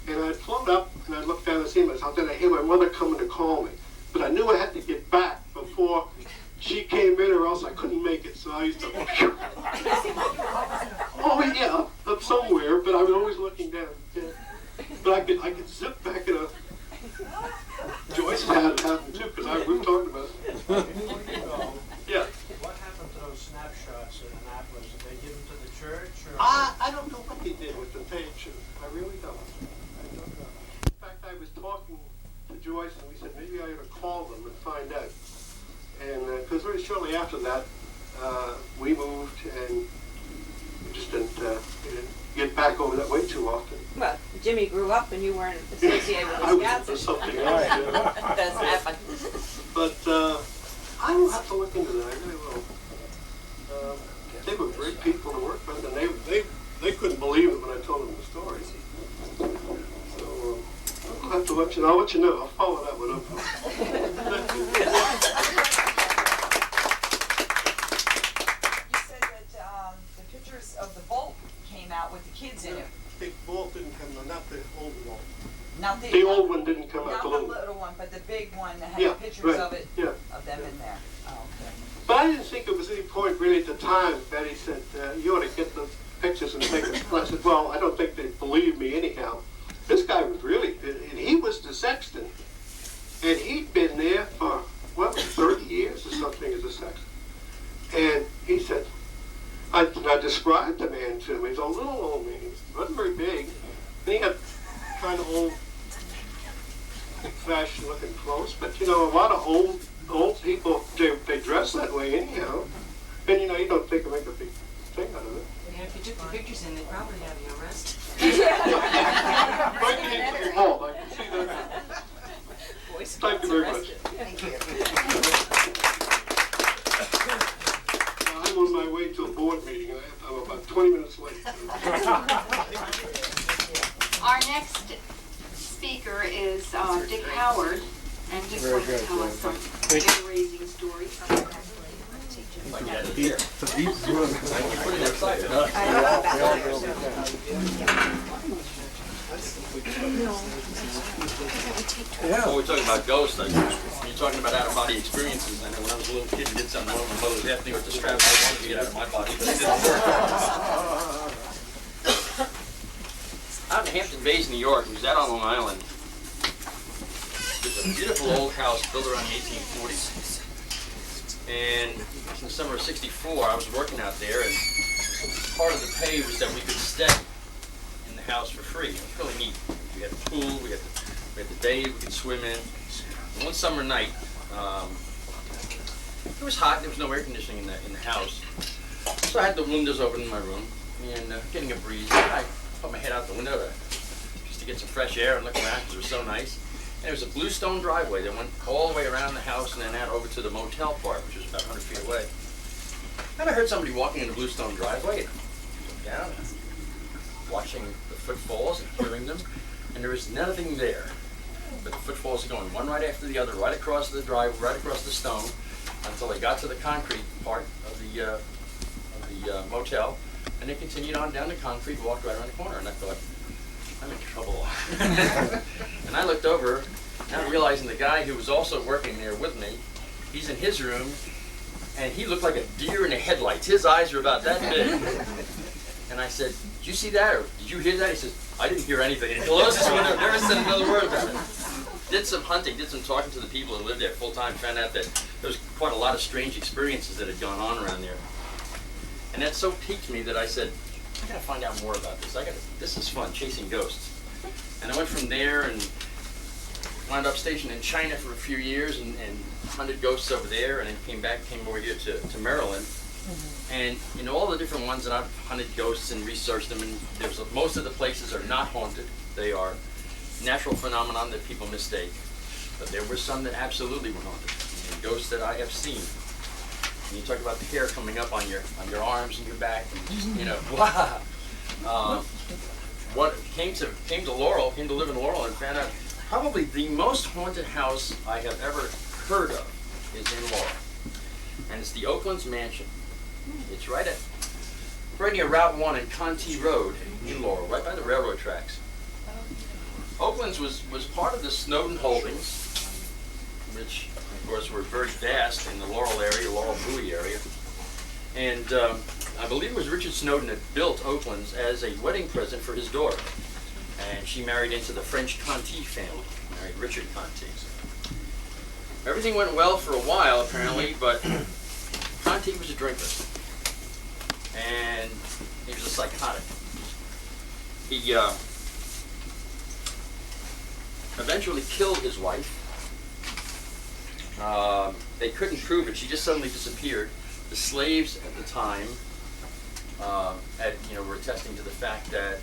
and I'd float up, and I'd look down and see myself. Then I'd hear my mother coming to call me. But I knew I had to get back before she came in, or else I couldn't make it. So I used to, oh yeah, up somewhere, but I was always looking down. Yeah. But I could zip back in a... Joyce had it happen too, because we've talked about it. Yeah. What happened to those snapshots in Annapolis? Did they give them to the church? Or? I don't know what they did with them. I really don't. I don't know. In fact, I was talking to Joyce, and we said maybe I ought to call them and find out. And because very shortly after that, we moved, and we just didn't get back over that way too often. Well, Jimmy grew up and you weren't associated with I the was scouts. into something It else. does happen. But I will have to look into that. I really will. They were great people to work with, and they couldn't believe it when I told them the story. So I'll have to let you know. I'll let you know. I'll follow that one up. You said that the pictures of the vault came out with the kids in it. The big vault didn't come out, not the old vault. Not The old one didn't come out. Not The the little little one, but the big one that had Yeah, pictures right, of it, yeah. of them in there. Oh, okay. But I didn't think there was any point really at the time. Betty said, you ought to get the pictures and take them. I said, well, I don't think they believe me anyhow. This guy was really sexton. And he'd been there for, 30 years or something as a sexton. And he said, I described the man to him. He's a little old man. He wasn't very big. And he had kind of old, fashioned looking clothes. But, a lot of old people, they dress that way anyhow. And, you don't think to make a big thing out of it. Yeah, if you took the pictures in, they'd probably have you arrested. Right into the wall, I can see that. Thank you very much. Thank you. I'm on my way to a board meeting. I'm about 20 minutes late. Our next speaker is Dick Howard, and Dick's going to tell us some hair-raising stories. When we're talking about ghosts, you're talking about out-of-body experiences. I know when I was a little kid and did something, one of my mother's happening with the straps, I wanted to get out of my body, but it didn't work. Out in Hampton Bays, New York, it was out on Long Island. There's a beautiful old house built around the 1840s. And in the summer of '64, I was working out there, and part of the pay was that we could stay in the house for free. It was really neat. We had the pool, we had the bay we could swim in. And one summer night, it was hot. There was no air conditioning in the house, so I had the windows open in my room and getting a breeze. And I put my head out the window just to get some fresh air and look around because it was so nice. And there was a bluestone driveway that went all the way around the house and then out over to the motel part, which was about 100 feet away. And I heard somebody walking in the bluestone driveway, and I looked down, watching the footfalls and hearing them, and there was nothing there. But the footfalls are going one right after the other, right across the drive, right across the stone, until they got to the concrete part of the motel, and they continued on down the concrete, walked right around the corner, and I thought, I'm in trouble. And I looked over, now realizing the guy who was also working there with me, he's in his room, and he looked like a deer in the headlights. His eyes were about that big. And I said, did you see that, or did you hear that? He says, I didn't hear anything. And he closed his window, never said another word about it. Did some hunting, did some talking to the people who lived there full time, found out that there was quite a lot of strange experiences that had gone on around there. And that so piqued me that I said, I gotta find out more about this. This is fun, chasing ghosts. And I went from there and wound up stationed in China for a few years and hunted ghosts over there, and then came over here to Maryland. And all the different ones that I've hunted ghosts and researched them, and most of the places are not haunted. They are natural phenomenon that people mistake. But there were some that absolutely were haunted, and ghosts that I have seen. And you talk about the hair coming up on your arms and your back, and just wow. What came to Laurel, came to live in Laurel, and found out probably the most haunted house I have ever heard of is in Laurel, and it's the Oakland's Mansion. It's right near Route 1 and Conti Road in Laurel, right by the railroad tracks. Oakland's was part of the Snowden Holdings, which of course were very vast in the Laurel area, Laurel Bowie area. And I believe it was Richard Snowden that built Oakland's as a wedding present for his daughter. And she married into the French Conti family, married Richard Conti. Everything went well for a while apparently, but Conti was a drinker. And he was a psychotic. He eventually killed his wife. They couldn't prove it. She just suddenly disappeared. The slaves at the time were attesting to the fact that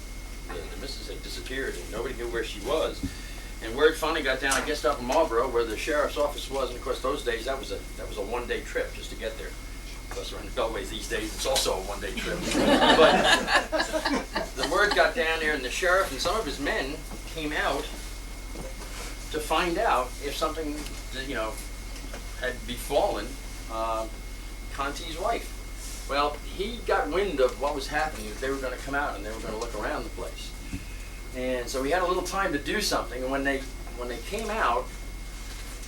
the missus had disappeared and nobody knew where she was. And word finally got down, I guess, up in Marlboro, where the sheriff's office was. And of course, those days that was a one-day trip just to get there. Of course, we're in the Beltways these days. It's also a one-day trip. But the word got down there, and the sheriff and some of his men came out to find out if something, had befallen Conti's wife. Well, he got wind of what was happening, that they were going to come out and they were going to look around the place. And so he had a little time to do something, and when they came out,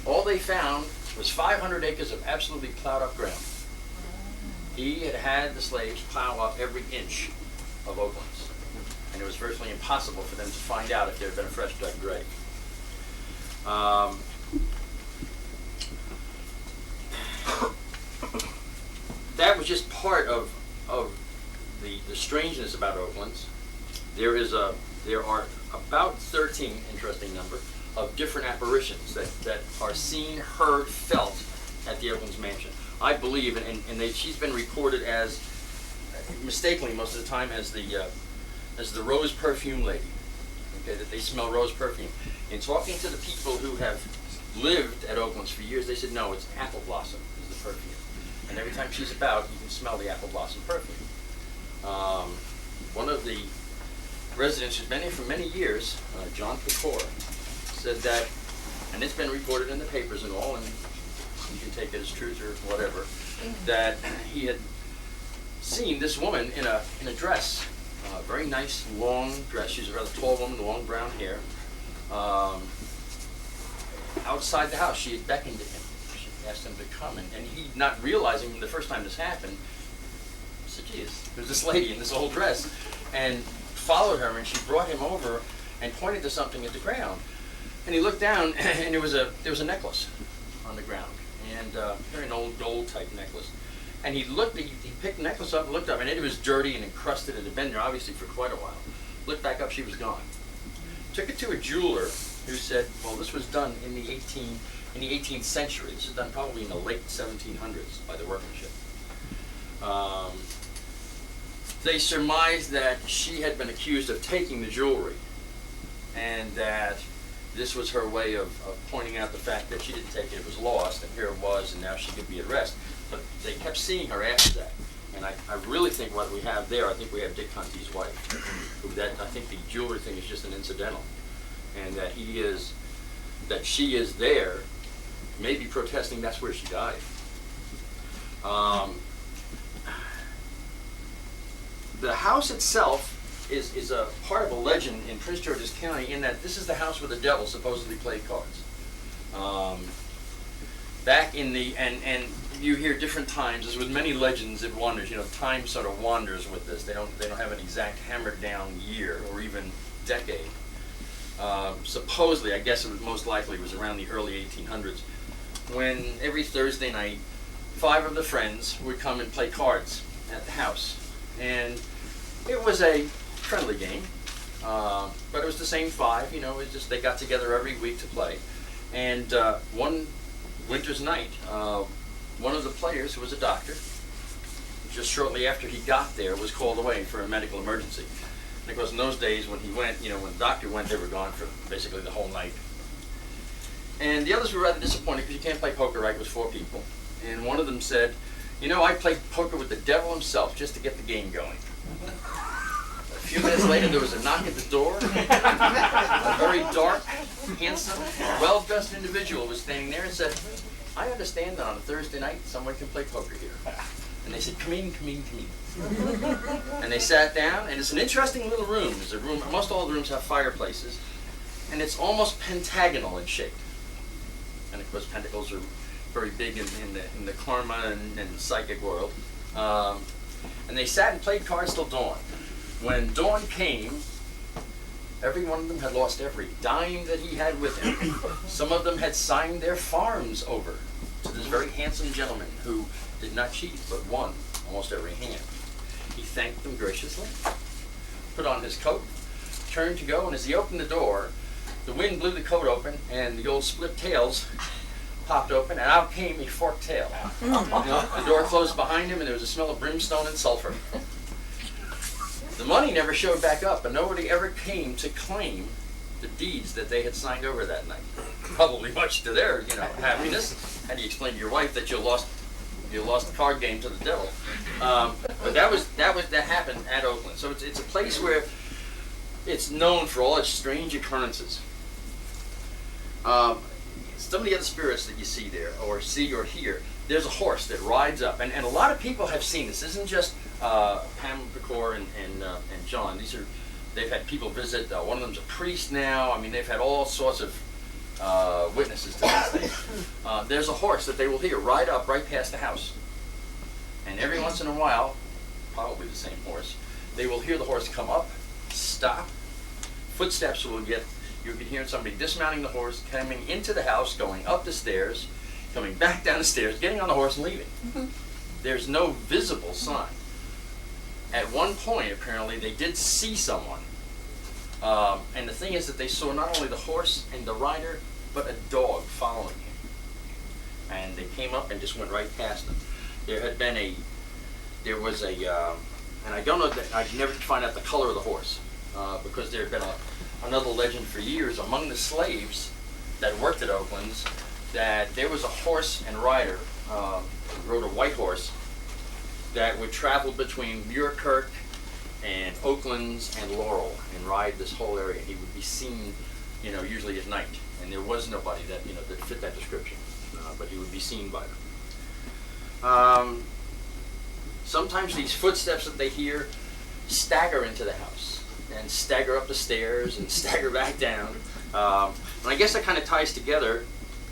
all they found was 500 acres of absolutely plowed up ground. He had the slaves plow up every inch of Oakland's, and it was virtually impossible for them to find out if there had been a fresh dug grave. That was just part of the strangeness about Oaklands. There are about 13, interesting number, of different apparitions that are seen, heard, felt at the Oaklands mansion. I believe, and she's been reported as, mistakenly most of the time, as the rose perfume lady. Okay, that they smell rose perfume. In talking to the people who have lived at Oaklands for years, they said no, it's apple blossom is the perfume. And every time she's about, you can smell the apple blossom perfume. One of the residents who's been here for many years, John Pecor, said that, and it's been reported in the papers and all, and you can take it as truth or whatever, that he had seen this woman in a dress, a very nice long dress. She's a rather tall woman, long brown hair. Outside the house, she had beckoned to him. She asked him to come, and he, not realizing the first time this happened, said, geez, there's this lady in this old dress, and followed her, and she brought him over and pointed to something at the ground. And he looked down, and there was a necklace on the ground, and very an old gold type necklace. And he picked the necklace up and looked up, and it was dirty and encrusted. It had been there obviously for quite a while. Looked back up, she was gone. Took it to a jeweler who said, well, this was done in the 18th century. This was done probably in the late 1700s by the workmanship. They surmised that she had been accused of taking the jewelry, and that this was her way of pointing out the fact that she didn't take it, it was lost, and here it was, and now she could be at rest. But they kept seeing her after that. And I really think what we have there, I think we have Dick Conti's wife. I think the jewelry thing is just an incidental. And that she is there, maybe protesting that's where she died. The house itself is a part of a legend in Prince George's County, in that this is the house where the devil supposedly played cards. Back in the, and you hear different times, as with many legends, it wanders, time sort of wanders with this. They don't have an exact hammered down year or even decade. Supposedly, I guess it was most likely was around the early 1800s, when every Thursday night, 5 of the friends would come and play cards at the house. And it was a friendly game, but it was the same 5, it was just they got together every week to play. And one winter's night, one of the players, who was a doctor, just shortly after he got there, was called away for a medical emergency. And of course, in those days, when he went, when the doctor went, they were gone for basically the whole night. And the others were rather disappointed because you can't play poker right with 4 people. And one of them said, I played poker with the devil himself just to get the game going. A few minutes later, there was a knock at the door. A very dark, handsome, well-dressed individual was standing there and said, I understand that on a Thursday night, someone can play poker here. And they said, come in. And they sat down, and it's an interesting little room. It's a room, most all the rooms have fireplaces, and it's almost pentagonal in shape. And of course, pentacles are very big in the karma and psychic world. And they sat and played cards till dawn. When dawn came, every one of them had lost every dime that he had with him. Some of them had signed their farms over to this very handsome gentleman who did not cheat, but won almost every hand. He thanked them graciously, put on his coat, turned to go, and as he opened the door, the wind blew the coat open, and the old split tails popped open, and out came a forked tail. The door closed behind him, and there was a smell of brimstone and sulfur. The money never showed back up, and nobody ever came to claim the deeds that they had signed over that night. Probably much to their, happiness. How do you explain to your wife that you lost the card game to the devil? But that happened at Oakland. So it's a place where it's known for all its strange occurrences. Some of the other spirits that you see there, or hear, there's a horse that rides up, and a lot of people have seen this. This isn't just Pam Pecor and John. They've had people visit. One of them's a priest now. I mean, they've had all sorts of witnesses to this thing. There's a horse that they will hear ride up right past the house, and every once in a while, probably the same horse, they will hear the horse come up, stop. Footsteps will get you would be hearing somebody dismounting the horse, coming into the house, going up the stairs, coming back down the stairs, getting on the horse and leaving. There's no visible sign. At one point, apparently, they did see someone. And the thing is that they saw not only the horse and the rider, but a dog following him. And they came up and just went right past them. There was a, and I don't know, I never could find out the color of the horse, because there had been another legend for years among the slaves that worked at Oakland's, that there was a horse and rider, rode a white horse, that would travel between Muirkirk and Oakland's and Laurel and ride this whole area. He would be seen, usually at night, and there was nobody that that fit that description, but he would be seen by them. Sometimes these footsteps that they hear stagger into the house and stagger up the stairs and stagger back down. And I guess that kind of ties together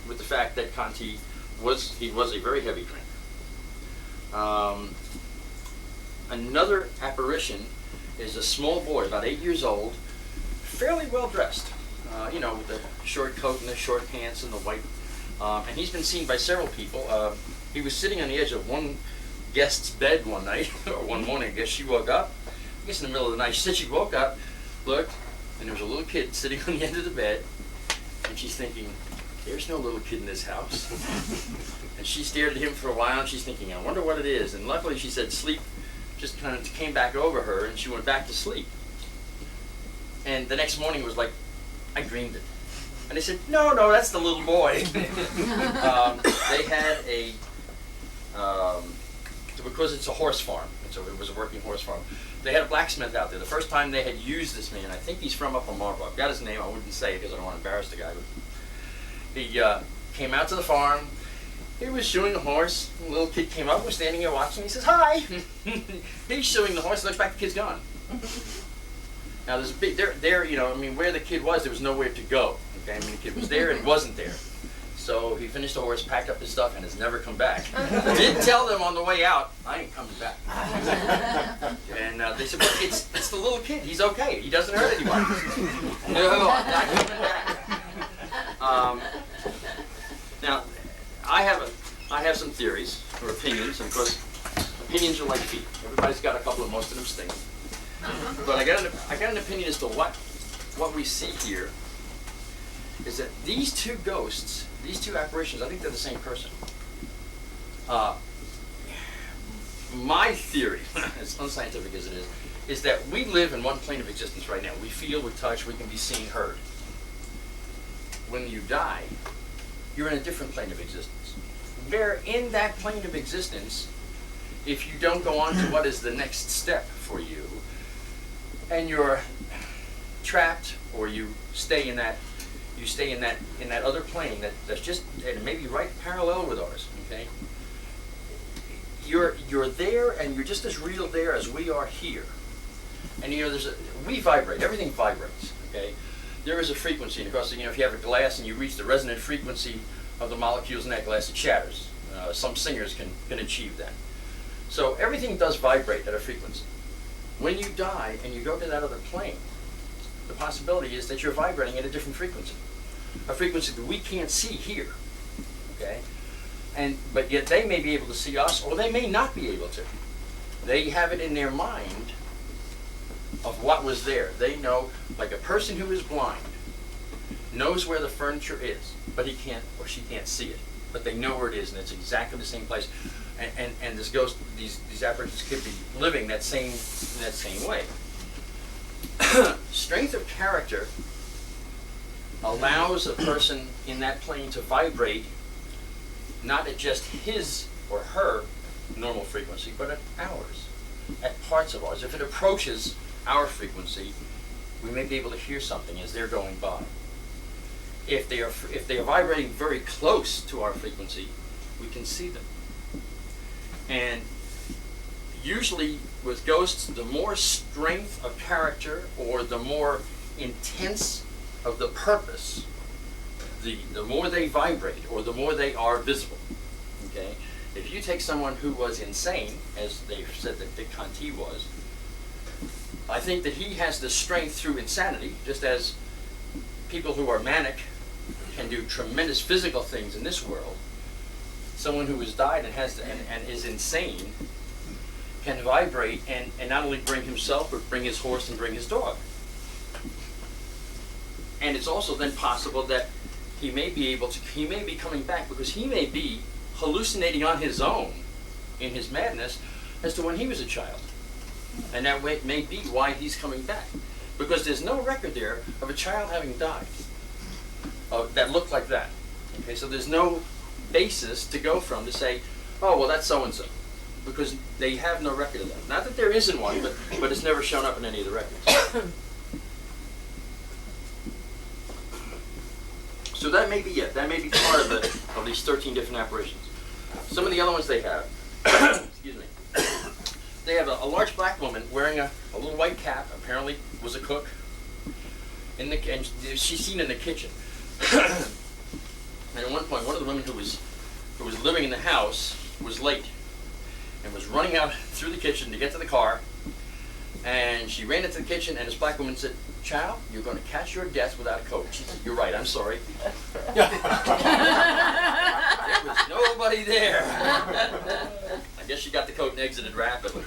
with the fact that Conti was a very heavy drinker. Another apparition is a small boy, about 8 years old, fairly well dressed, with the short coat and the short pants and the white. And he's been seen by several people. He was sitting on the edge of one guest's bed one night, or one morning. I guess she woke up. I guess in the middle of the night, she said she woke up, looked, and there was a little kid sitting on the end of the bed, and she's thinking, there's no little kid in this house. And she stared at him for a while, and she's thinking, I wonder what it is. And luckily, she said sleep just kind of came back over her, and she went back to sleep. And the next morning it was like, I dreamed it. And they said, no, that's the little boy. They had because it's a horse farm, and so it was a working horse farm, they had a blacksmith out there. The first time they had used this man, I think he's from up on Marlboro. I've got his name, I wouldn't say it because I don't want to embarrass the guy, but he came out to the farm. He was shoeing a horse. A little kid came up, was standing there watching. He says, hi. He's shoeing the horse. Looks back, the kid's gone. Now, there's a big, where the kid was, there was nowhere to go. Okay, the kid was there and he wasn't there. So he finished the horse, packed up his stuff, and has never come back. Did tell them on the way out, I ain't coming back. And they said, well, it's the little kid. He's okay. He doesn't hurt anybody. No, I'm not coming back. Now, I have some theories or opinions, and of course, opinions are like feet. Everybody's got a couple, and most of them stink. But I got an opinion as to what we see here is that these two ghosts, these two apparitions, I think they're the same person. My theory, as unscientific as it is that we live in one plane of existence right now. We feel, we touch, we can be seen, heard. When you die, you're in a different plane of existence. Where in that plane of existence, if you don't go on to what is the next step for you, and you're trapped, or you stay in that other plane that's just maybe right parallel with ours, okay? You're there, and you're just as real there as we are here. And we vibrate. Everything vibrates, okay? There is a frequency, and of course, if you have a glass and you reach the resonant frequency of the molecules in that glass, it shatters. Some singers can achieve that. So everything does vibrate at a frequency. When you die and you go to that other plane, the possibility is that you're vibrating at a different frequency, a frequency that we can't see here, okay? But yet they may be able to see us, or they may not be able to. They have it in their mind of what was there. They know, like a person who is blind knows where the furniture is, but he can't or she can't see it. But they know where it is, and it's exactly the same place. And this ghost, these apparitions could be living that same way. Strength of character allows a person in that plane to vibrate not at just his or her normal frequency, but at ours, at parts of ours. If it approaches our frequency, we may be able to hear something as they're going by. If they are vibrating very close to our frequency, we can see them. And usually with ghosts, the more strength of character or the more intense of the purpose, the more they vibrate or the more they are visible. Okay? If you take someone who was insane, as they said that Conti was, I think that he has the strength through insanity, just as people who are manic can do tremendous physical things in this world. Someone who has died and and is insane can vibrate and not only bring himself, but bring his horse and bring his dog. And it's also then possible that he may be coming back because he may be hallucinating on his own in his madness as to when he was a child. And that may be why he's coming back. Because there's no record there of a child having died that looked like that. Okay, so there's no basis to go from to say, oh, well, that's so-and-so. Because they have no record of that. Not that there isn't one, but it's never shown up in any of the records. So that may be it. That may be part of these 13 different apparitions. Some of the other ones they have, excuse me, they have a large black woman wearing a little white cap, apparently was a cook, and she's seen in the kitchen. And at one point, one of the women who was living in the house was late and was running out through the kitchen to get to the car, and she ran into the kitchen, and this black woman said, "Child, you're going to catch your death without a coat." She said, "You're right, I'm sorry." There was nobody there. I guess she got the coat and exited rapidly.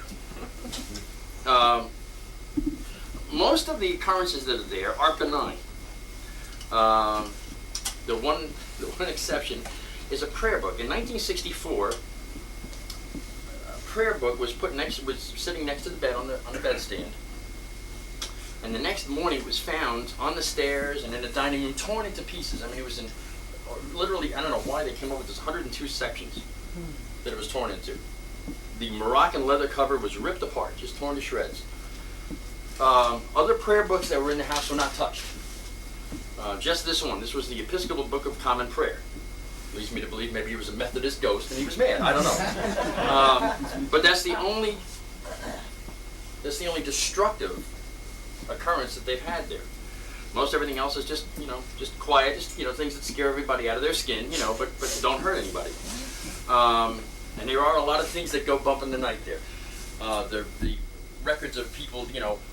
Most of the occurrences that are there are benign. The one exception is a prayer book. In 1964, a prayer book was sitting next to the bed on the bedstand. And the next morning it was found on the stairs and in the dining room, torn into pieces. I mean, it was in literally, I don't know why they came up with this 102 sections that it was torn into. The Moroccan leather cover was ripped apart, just torn to shreds. Other prayer books that were in the house were not touched. Just this one. This was the Episcopal Book of Common Prayer. Leads me to believe maybe he was a Methodist ghost and he was mad. I don't know. But that's the only destructive occurrence that they've had there. Most everything else is just quiet, just things that scare everybody out of their skin, but don't hurt anybody. And there are a lot of things that go bump in the night there. The records of people,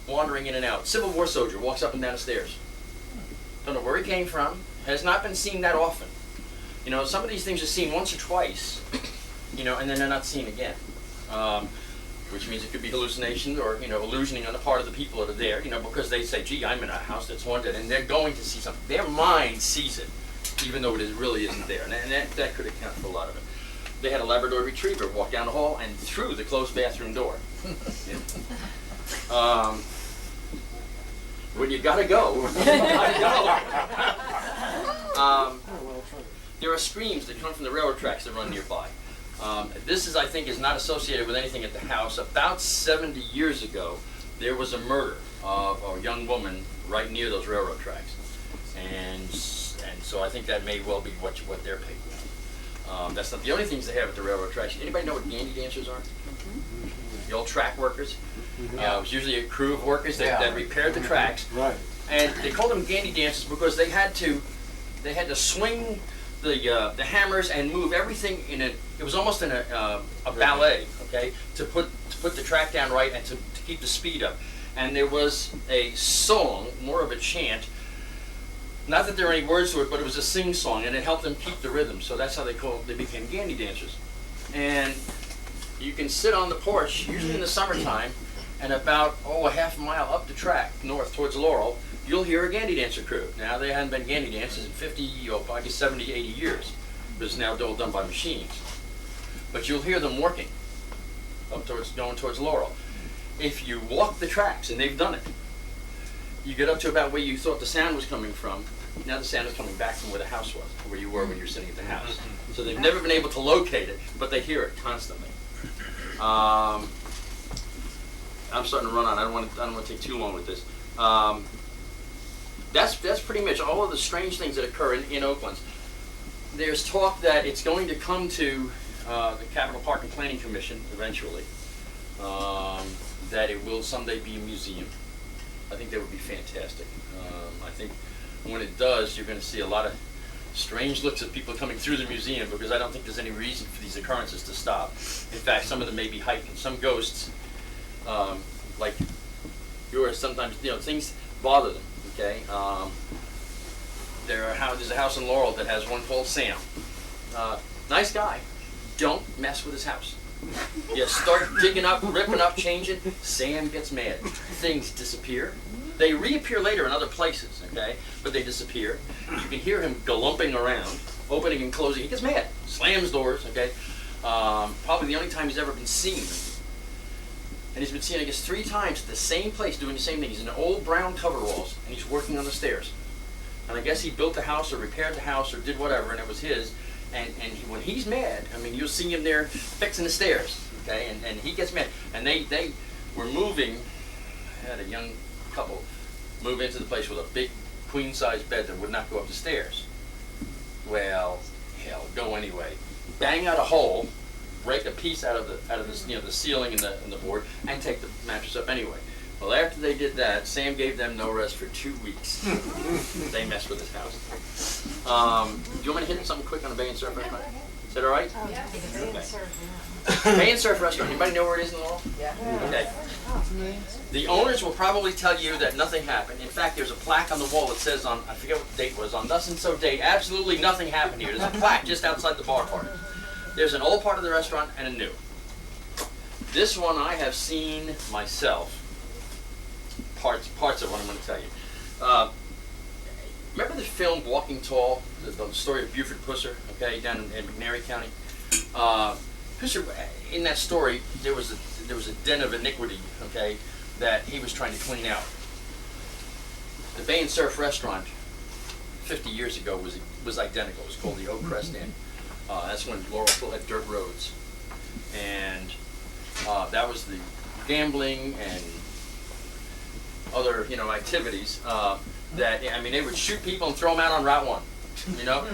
wandering in and out. Civil War soldier walks up and down the stairs. Don't know where he came from. Has not been seen that often. Some of these things are seen once or twice, and then they're not seen again. Which means it could be hallucination or, illusioning on the part of the people that are there, because they say, gee, I'm in a house that's haunted, and they're going to see something. Their mind sees it, even though it really isn't there. And that could account for a lot of it. They had a Labrador Retriever walk down the hall and through the closed bathroom door. When you gotta go, you gotta go. There are screams that come from the railroad tracks that run nearby. This I think, is not associated with anything at the house. About 70 years ago, there was a murder of a young woman right near those railroad tracks, and so I think that may well be what they're picking up. That's not the only things they have at the railroad tracks. Anybody know what gandy dancers are? The old track workers. It was usually a crew of workers that repaired the tracks. Right. And they called them gandy dancers because they had to swing the hammers and move everything it was almost in a ballet, okay, to put the track down right and to keep the speed up. And there was a song, more of a chant, not that there are any words to it, but it was a sing song, and it helped them keep the rhythm. So that's how they became gandy dancers. And you can sit on the porch, usually in the summertime, and about a half a mile up the track north towards Laurel, you'll hear a gandy dancer crew. Now, they hadn't been gandy dancers in 70, 80 years, but it's now all done by machines. But you'll hear them working going towards Laurel. If you walk the tracks, and they've done it, you get up to about where you thought the sound was coming from. Now the sound is coming back from where the house was, where you were when you were sitting at the house. So they've never been able to locate it, but they hear it constantly. I'm starting to run on. I don't want to take too long with this. That's pretty much all of the strange things that occur in Oakland. There's talk that it's going to come to the Capital Park and Planning Commission eventually. That it will someday be a museum. I think that would be fantastic. I think when it does, you're going to see a lot of strange looks at people coming through the museum, because I don't think there's any reason for these occurrences to stop. In fact, some of them may be heightened. Some ghosts, like yours, sometimes things bother them. Okay, there's a house in Laurel that has one called Sam. Nice guy. Don't mess with his house. You start digging up, ripping up, changing, Sam gets mad. Things disappear. They reappear later in other places, okay? But they disappear. You can hear him galumping around, opening and closing. He gets mad, slams doors, okay? Probably the only time he's ever been seen. And he's been seen, I guess, 3 times at the same place doing the same thing. He's in old brown coveralls, and he's working on the stairs. And I guess he built the house or repaired the house or did whatever, and it was his. And when he's mad, I mean, you'll see him there fixing the stairs, okay? And he gets mad. And they were moving, had a young couple move into the place with a big queen-size bed that would not go up the stairs. Well, hell, go anyway. Bang out a hole, break a piece out of this, the ceiling and the board, and take the mattress up anyway. Well, after they did that, Sam gave them no rest for 2 weeks. They messed with his house. Do you want me to hit something quick on the Bay and Surf restaurant? Is that all right? Yeah. Okay. Bay and Surf restaurant. Anybody know where it is in Laurel? Yeah. Okay. The owners will probably tell you that nothing happened. In fact, there's a plaque on the wall that says on, I forget what the date was, on thus and so date, absolutely nothing happened here. There's a plaque just outside the bar part. There's an old part of the restaurant and a new. This one I have seen myself. Parts of what I'm going to tell you. Remember the film Walking Tall, the story of Buford Pusser, okay, down in McNairy County? Pusser, in that story, there was a den of iniquity, okay, that he was trying to clean out. The Bay and Surf restaurant 50 years ago was identical. It was called the Oak Crest Inn. That's when Laurel still had dirt roads, and that was the gambling and other activities that, I mean, they would shoot people and throw them out on Route 1.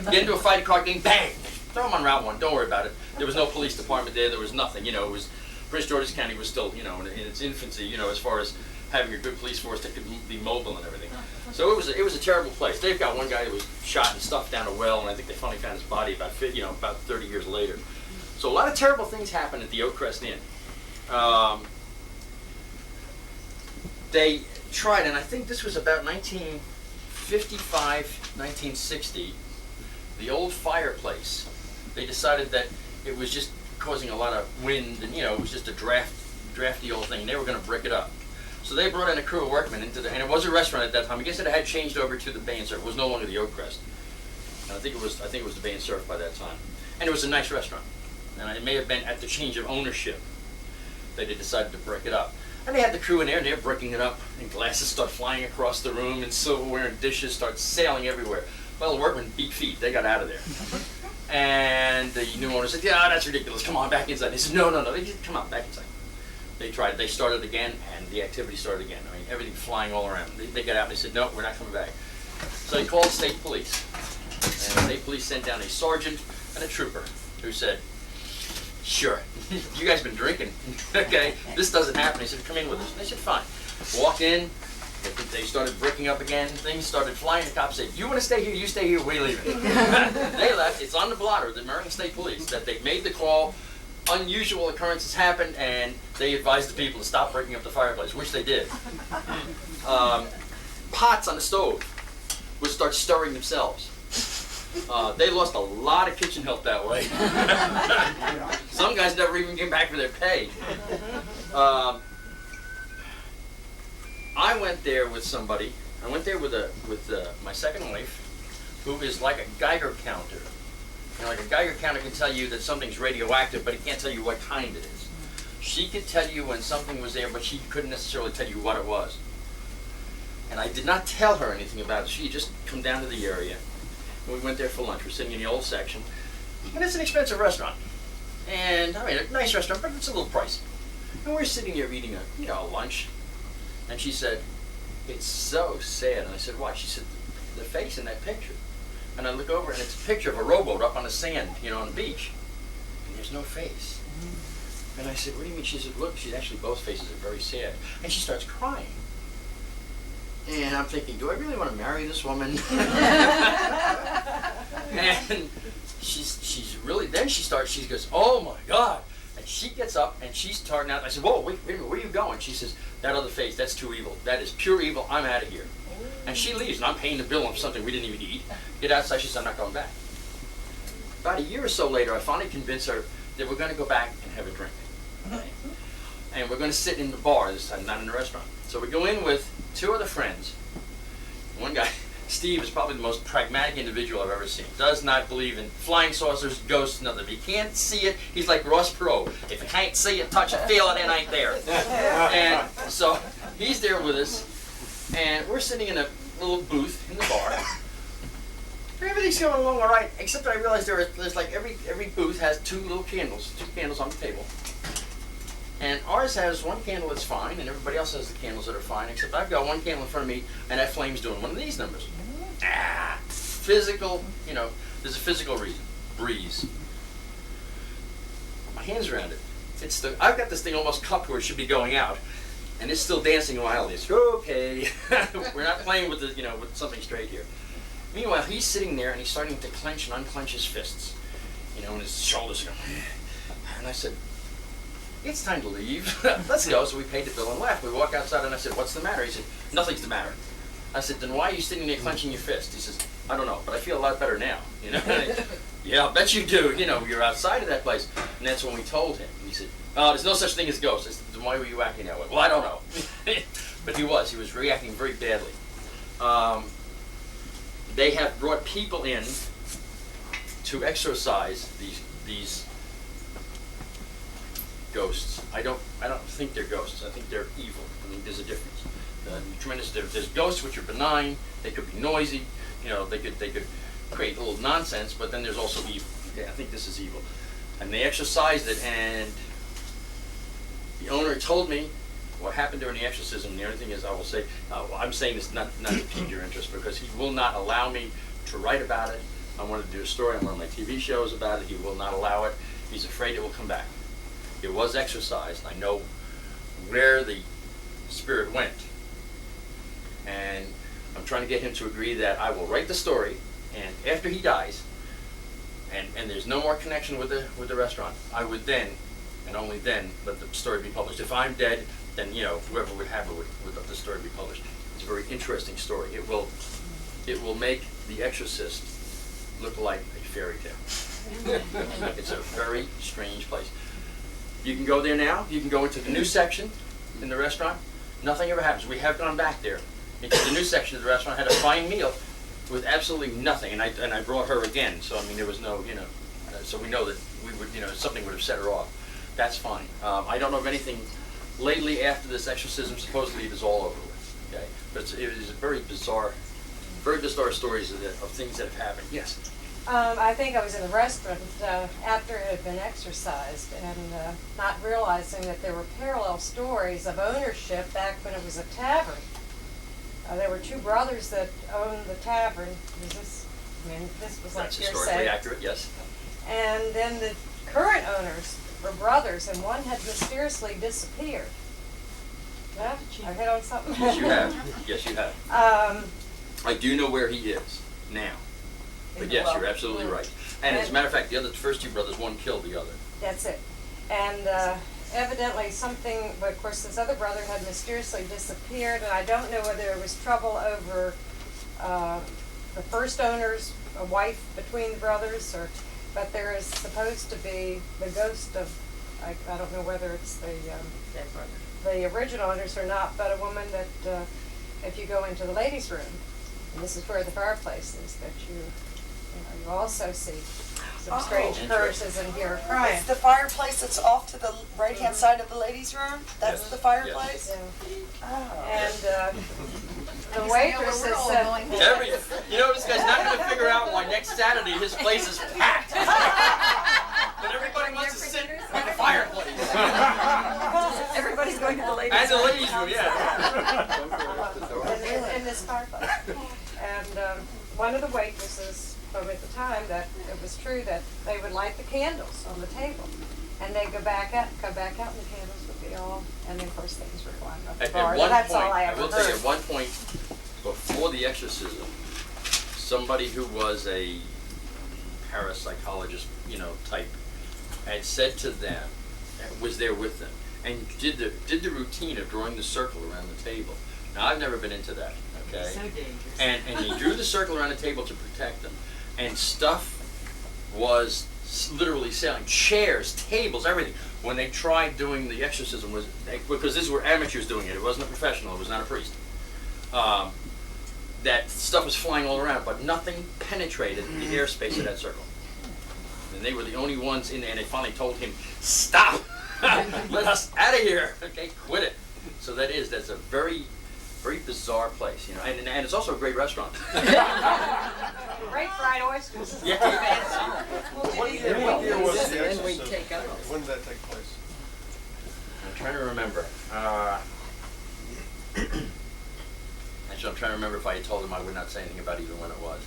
Get into a fight, a car game, bang, throw them on Route 1. Don't worry about it. There was no police department there. There was nothing. It was Prince George's County was still in its infancy. As far as having a good police force that could be mobile and everything. So it was a terrible place. They've got one guy who was shot and stuffed down a well, and I think they finally found his body about 30 years later. So a lot of terrible things happened at the Oak Crest Inn. They tried, and I think this was about 1955, 1960, the old fireplace. They decided that it was just causing a lot of wind, and it was just a drafty old thing. They were going to brick it up. So they brought in a crew of workmen and it was a restaurant at that time. I guess it had changed over to the Bay and Surf. It was no longer the Oak Crest. And I think it was the Bay and Surf by that time. And it was a nice restaurant. And it may have been at the change of ownership that they decided to brick it up. And they had the crew in there, and they're bricking it up, and glasses start flying across the room, and silverware and dishes start sailing everywhere. Well, the workmen beat feet. They got out of there. And the new owner said, "Yeah, that's ridiculous. Come on, back inside." They said, No. They said, "Come on, back inside." They tried. They started again, and the activity started again. I mean, everything flying all around. They got out, and they said, "No, we're not coming back." So they called state police. And the state police sent down a sergeant and a trooper who said, "Sure, you guys been drinking, okay? This doesn't happen." They said, "Come in with us." They said, "Fine." Walked in. They started bricking up again. Things started flying. The cops said, "You want to stay here? You stay here. We leave it." They left. It's on the blotter, the American State Police, that they made the call. Unusual occurrences happened, and they advised the people to stop breaking up the fireplace, which they did. Pots on the stove would start stirring themselves. They lost a lot of kitchen help that way. Some guys never even came back for their pay. I went there with somebody. I went there with my second wife, who is like a Geiger counter. Like a Geiger counter can tell you that something's radioactive, but it can't tell you what kind it is. She could tell you when something was there, but she couldn't necessarily tell you what it was. And I did not tell her anything about it. She had just come down to the area. And we went there for lunch. We're sitting in the old section. And it's an expensive restaurant. And, I mean, a nice restaurant, but it's a little pricey. And we're sitting there eating a lunch. And she said, "It's so sad." And I said, "Why?" She said, "The face in that picture." And I look over, and it's a picture of a rowboat up on the sand, on the beach. And there's no face. And I said, "What do you mean?" She said, "Look, both faces are very sad." And she starts crying. And I'm thinking, do I really want to marry this woman? And she's really, then she goes, "Oh my God." And she gets up and she's starting out. I said, "Whoa, wait a minute, where are you going?" She says, "That other face, that's too evil. That is pure evil. I'm out of here." And she leaves, and I'm paying the bill on something we didn't even eat. Get outside, she says, I'm not going back. About a year or so later, I finally convinced her that we're going to go back and have a drink. And we're going to sit in the bar this time, not in the restaurant. So we go in with two other friends. One guy, Steve, is probably the most pragmatic individual I've ever seen. Does not believe in flying saucers, ghosts, nothing. If he can't see it, he's like Ross Perot. If you can't see it, touch it, feel it, it ain't there. And so he's there with us, and we're sitting in a little booth in the bar. Everything's going along all right, except I realized there's like every booth has two candles on the table. And ours has one candle that's fine, and everybody else has the candles that are fine, except I've got one candle in front of me, and that flame's doing one of these numbers. Physical, there's a physical reason. Breeze. My hand's around it. I've got this thing almost cupped where it should be going out, and it's still dancing wildly. It's okay. We're not playing with with something straight here. Meanwhile, he's sitting there, and he's starting to clench and unclench his fists, and his shoulders are going. And I said, it's time to leave. Let's go. So we paid the bill and left. We walk outside, and I said, what's the matter? He said, nothing's the matter. I said, then why are you sitting there clenching your fist? He says, I don't know, but I feel a lot better now. Yeah, I bet you do. You're outside of that place. And that's when we told him. And he said, oh, there's no such thing as ghosts. I said, then why were you acting that way? Well, I don't know. But he was reacting very badly. They have brought people in to exorcise these ghosts. I don't think they're ghosts. I think they're evil. I think there's a difference. There's ghosts which are benign. They could be noisy. They could create a little nonsense. But then there's also evil. Okay, I think this is evil. And they exorcised it. And the owner told me what happened during the exorcism. The only thing is, I will say, I'm saying this not to pique your interest, because he will not allow me to write about it. I wanted to do a story on one of my TV shows about it. He will not allow it. He's afraid it will come back. It was exorcised. I know where the spirit went. And I'm trying to get him to agree that I will write the story, and after he dies, and there's no more connection with the restaurant, I would then, and only then, let the story be published. If I'm dead, then whoever would have it would let the story be published. It's a very interesting story. It will make The Exorcist look like a fairy tale. It's a very strange place. You can go there now. You can go into the new section in the restaurant. Nothing ever happens. We have gone back there into the new section of the restaurant, had a fine meal with absolutely nothing, and I brought her again. So there was no, so we know that we would, something would have set her off. That's fine. I don't know of anything lately after this exorcism. Supposedly it is all over with. Okay, but it is a very bizarre stories of things that have happened. Yes. I think I was in the restaurant after it had been exorcised, and not realizing that there were parallel stories of ownership back when it was a tavern. There were two brothers that owned the tavern. This was like That's hearsay. historically accurate, yes. And then the current owners were brothers, and one had mysteriously disappeared. Yeah, I hit on something. Yes, you have. Yes, you have. I do know where he is now. But yes, you're absolutely right. And as a matter of fact, the first two brothers, one killed the other. That's it. And evidently something, but of course this other brother had mysteriously disappeared, and I don't know whether there was trouble over the first owner's wife between the brothers, but there is supposed to be the ghost of, I don't know whether it's the original owners or not, but a woman that if you go into the ladies' room, and this is where the fireplace is, that you also see some strange occurrences and hear crying. It's the fireplace that's off to the right-hand side of the ladies' room? That's the fireplace? Yeah. Oh. And the waitress has said, this guy's not going to figure out why next Saturday his place is packed. But everybody wants to sit by the fireplace. Everybody's going to the ladies' And the ladies' room, yeah. in this fireplace. And one of the waitresses told me at the time that it was true that they would light the candles on the table, and they'd go back out, and the candles would be all, and then of course things were going up the bar. That's all I ever will tell you, heard. at one point before the exorcism, somebody who was a parapsychologist, type, had said to them, was there with them, and did the routine of drawing the circle around the table. Now I've never been into that. okay? So dangerous. And they drew the circle around the table to protect them. And stuff was literally sailing. Chairs, tables, everything. When they tried doing the exorcism, because these were amateurs doing it. It wasn't a professional. It was not a priest. That stuff was flying all around, but nothing penetrated the airspace of that circle. And they were the only ones in there, and they finally told him, "Stop! Let us out of here! Okay, quit it." So that's a very, very bizarre place, you know, and it's also a great restaurant. Great fried oysters. Yeah. What year was the Then we exorcism? take out. When did that take place? I'm trying to remember. Actually, I'm trying to remember if I had told him I would not say anything about even when it was.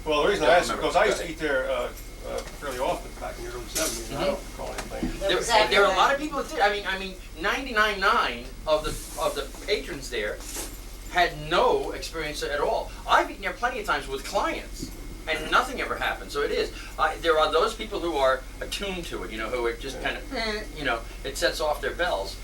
Well, the reason I Don't asked is remember. because I used to eat there fairly often back in the early 70s, and I don't recall anything. There were a lot of people that did. I mean, 99.9 of the patrons there had no experience at all. I've eaten there plenty of times with clients, and nothing ever happened. So it is. There are those people who are attuned to it, you know, who are just kind of, you know, it sets off their bells.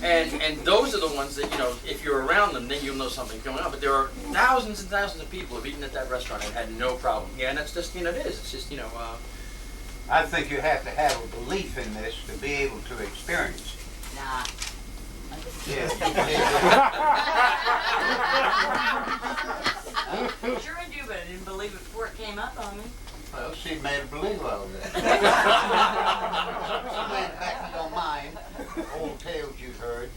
And those are the ones that, you know, if you're around them, then you'll know something's going on. But there are thousands and thousands of people who've eaten at that restaurant and had no problem. Yeah, and that's just, you know, it is. It's just, you know. I think you have to have a belief in this to be able to experience it. Nah. Yeah. Sure I do, but I didn't believe it before it came up on me. Well, she made her believe all that. Somewhere in the back of your mind, old tales you've heard,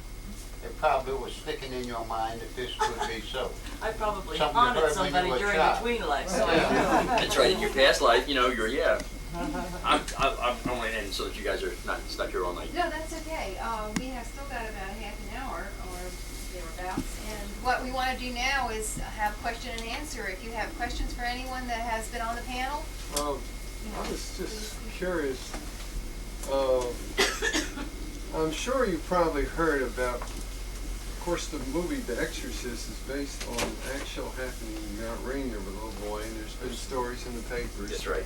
it probably was sticking in your mind that this could be so. I probably Something you haunted heard when somebody you were a during child. between life, so I Yeah. know. That's right. In your past life, you know, I'm only in so that you guys are not stuck here all night. No, that's okay. We have still got about a half an hour or thereabouts. And what we want to do now is have question and answer. If you have questions for anyone that has been on the panel. I was just curious. I'm sure you probably heard about, of course, the movie The Exorcist is based on actual happening in Mount Rainier with a little boy, and there's been stories in the papers. That's right.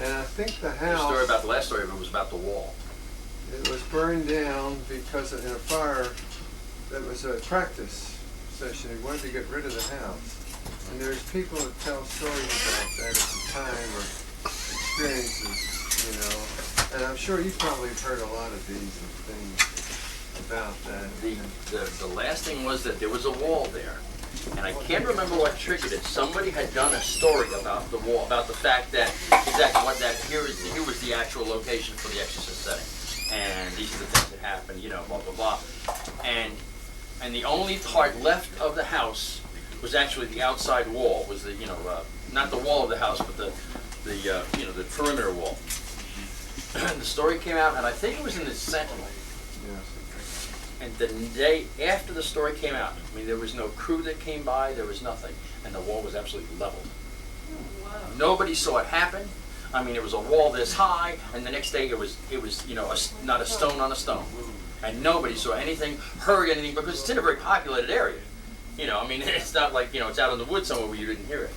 And I think the The house, last story of it was about the wall. it was burned down because in a fire that was a practice session. He wanted to get rid of the house. And there's people that tell stories about that at the time or experiences, you know. And I'm sure you probably have heard a lot of these things about that. The last thing was that there was a wall there. And I can't remember what triggered it. Somebody had done a story about the wall, about the fact that exactly what that here was the actual location for the exorcist setting. And these are the things that happened, you know, blah blah blah. And the only part left of the house was actually the outside wall, was the, you know, not the wall of the house, but the you know, the perimeter wall. The story came out, and I think it was in the Sentinel. And the day after the story came out, I mean, there was no crew that came by, there was nothing, and the wall was absolutely leveled. Nobody saw it happen. I mean, it was a wall this high, and the next day it was you know, not a stone on a stone. And nobody saw anything, heard anything, because it's in a very populated area. You know, I mean, it's not like, you know, it's out in the woods somewhere where you didn't hear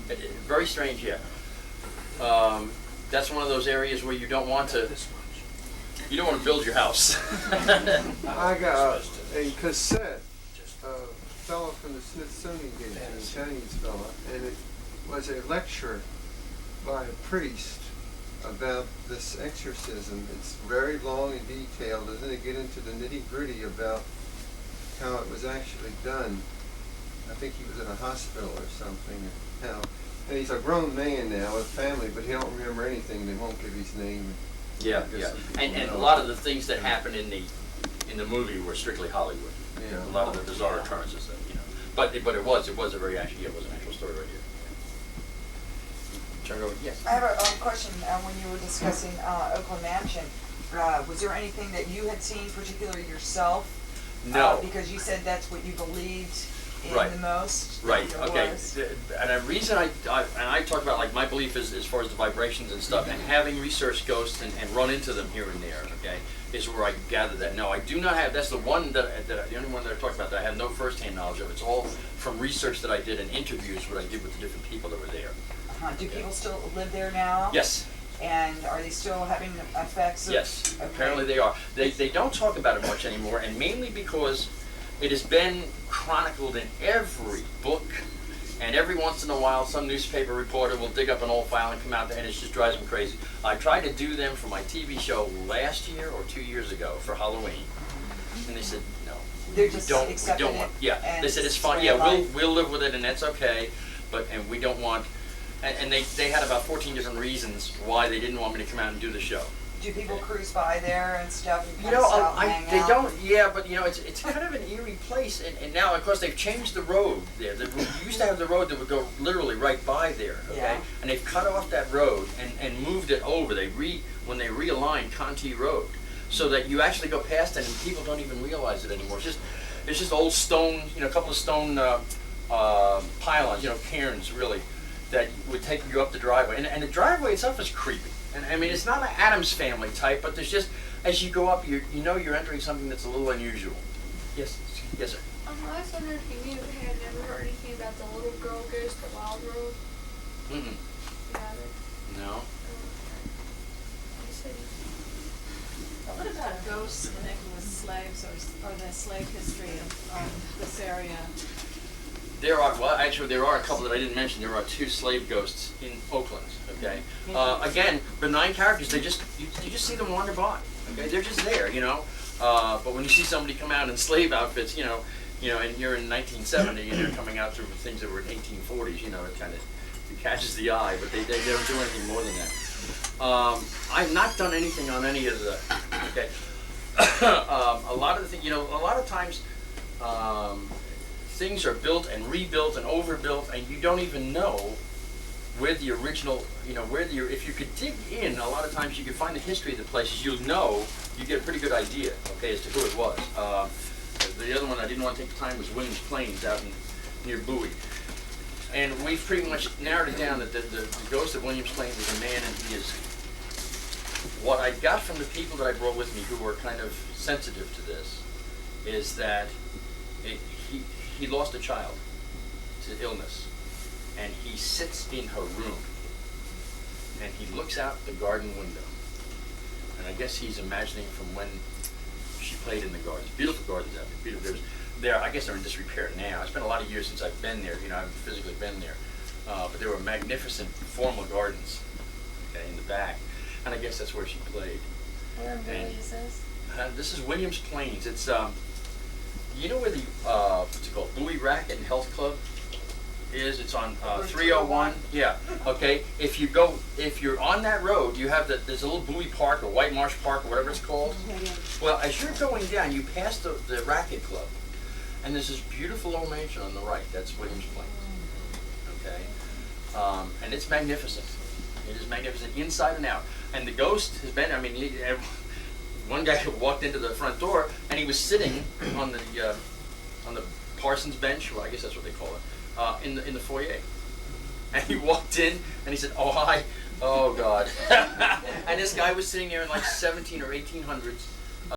it. Very strange, yeah. That's one of those areas where you don't want to build your house. I got a cassette, a fellow from the Smithsonian gave me, an Chinese fellow, and it was a lecture by a priest about this exorcism. It's very long and detailed, doesn't it get into the nitty-gritty about how it was actually done. I think he was in a hospital or something. And he's a grown man now with a family, but he don't remember anything. They won't give his name. Yeah. And a lot of the things that happened in the movie were strictly Hollywood. Yeah. A lot of the bizarre occurrences that, you know. But it was a very actually, it was an actual story right here. Turn it over. Yes. I have a question. When you were discussing Oakland Mansion, was there anything that you had seen particularly yourself? No. Because you said that's what you believed in Right. the most. Right. there Okay. was. And the reason I talked about, like, my belief is as far as the vibrations and stuff, and having researched ghosts and run into them here and there. Okay, is where I gathered that. No, I do not have. That's the one the only one that I talked about that I have no firsthand knowledge of. It's all from research that I did and interviews what I did with the different people that were there. Do people still live there now? Yes. And are they still having effects? Yes, Okay. apparently they are. They don't talk about it much anymore, and mainly because It has been chronicled in every book, and every once in a while some newspaper reporter will dig up an old file and come out there, and it just drives me crazy. I tried to do them for my TV show last year or 2 years ago for Halloween, and they said, no, They're just we don't accepting want, it yeah, and they said it's just fine, way yeah, of life. we'll live with it and that's okay, and we don't want, and they had about 14 different reasons why they didn't want me to come out and do the show. Do people cruise by there and stuff and You kind know, of stop and hang they out? don't. Yeah, but you know, it's kind of an eerie place, and now of course they've changed the road there. We used to have the road that would go literally right by there, okay? Yeah. And they've cut off that road and moved it over. When they realigned Conti Road, so that you actually go past it and people don't even realize it anymore. It's just old stone, you know, a couple of stone pylons, you know, cairns really, that would take you up the driveway, and the driveway itself is creepy. And I mean, it's not an Addams Family type, but there's just, as you go up, you know you're entering something that's a little unusual. Yes, yes, sir. I was wondering if you knew, had never heard anything about the little girl ghost at Wild Road? Mm-mm. You haven't? No. You said What about ghosts connected with slaves or the slave history of this area? There are, well, actually, there are a couple that I didn't mention. There are 2 slave ghosts in Oakland. Okay. Again, benign characters. You just see them wander by. Okay, they're just there, you know. But when you see somebody come out in slave outfits, you know, and you're in 1970 and they're coming out through things that were in 1840s, you know, it catches the eye. But they don't do anything more than that. I've not done anything on any of the. Okay. A lot of the things, you know, a lot of times. Things are built and rebuilt and overbuilt, and you don't even know where the original, you know, if you could dig in, a lot of times you can find the history of the places, you get a pretty good idea, okay, as to who it was. The other one I didn't want to take the time was Williams Plains out near Bowie. And we've pretty much narrowed it down that the ghost of Williams Plains is a man, and he is, what I got from the people that I brought with me who were kind of sensitive to this, is that he lost a child to illness, and he sits in her room, and he looks out the garden window, and I guess he's imagining from when she played in the gardens. Beautiful gardens out there. Beautiful. I guess they're in disrepair now. It's been a lot of years since I've been there. You know, I've physically been there, but there were magnificent formal gardens, okay, in the back, and I guess that's where she played. where in Bowie is this? This is Williams Plains. It's you know where the what's it called, Bowie Racket and Health Club is? It's on 301. Yeah. Okay. If you're on that road, you have there's a little Bowie Park or White Marsh Park or whatever it's called. Well, as you're going down, you pass the Racket Club, and there's this beautiful old mansion on the right. That's Williams Plains. Okay. And it's magnificent. It is magnificent inside and out. And the ghost has been. I mean, one guy walked into the front door, and he was sitting on the parson's bench, well, I guess that's what they call it, in the foyer. And he walked in, and he said, "Oh hi, oh God!" And this guy was sitting there in like 17 or 1800s,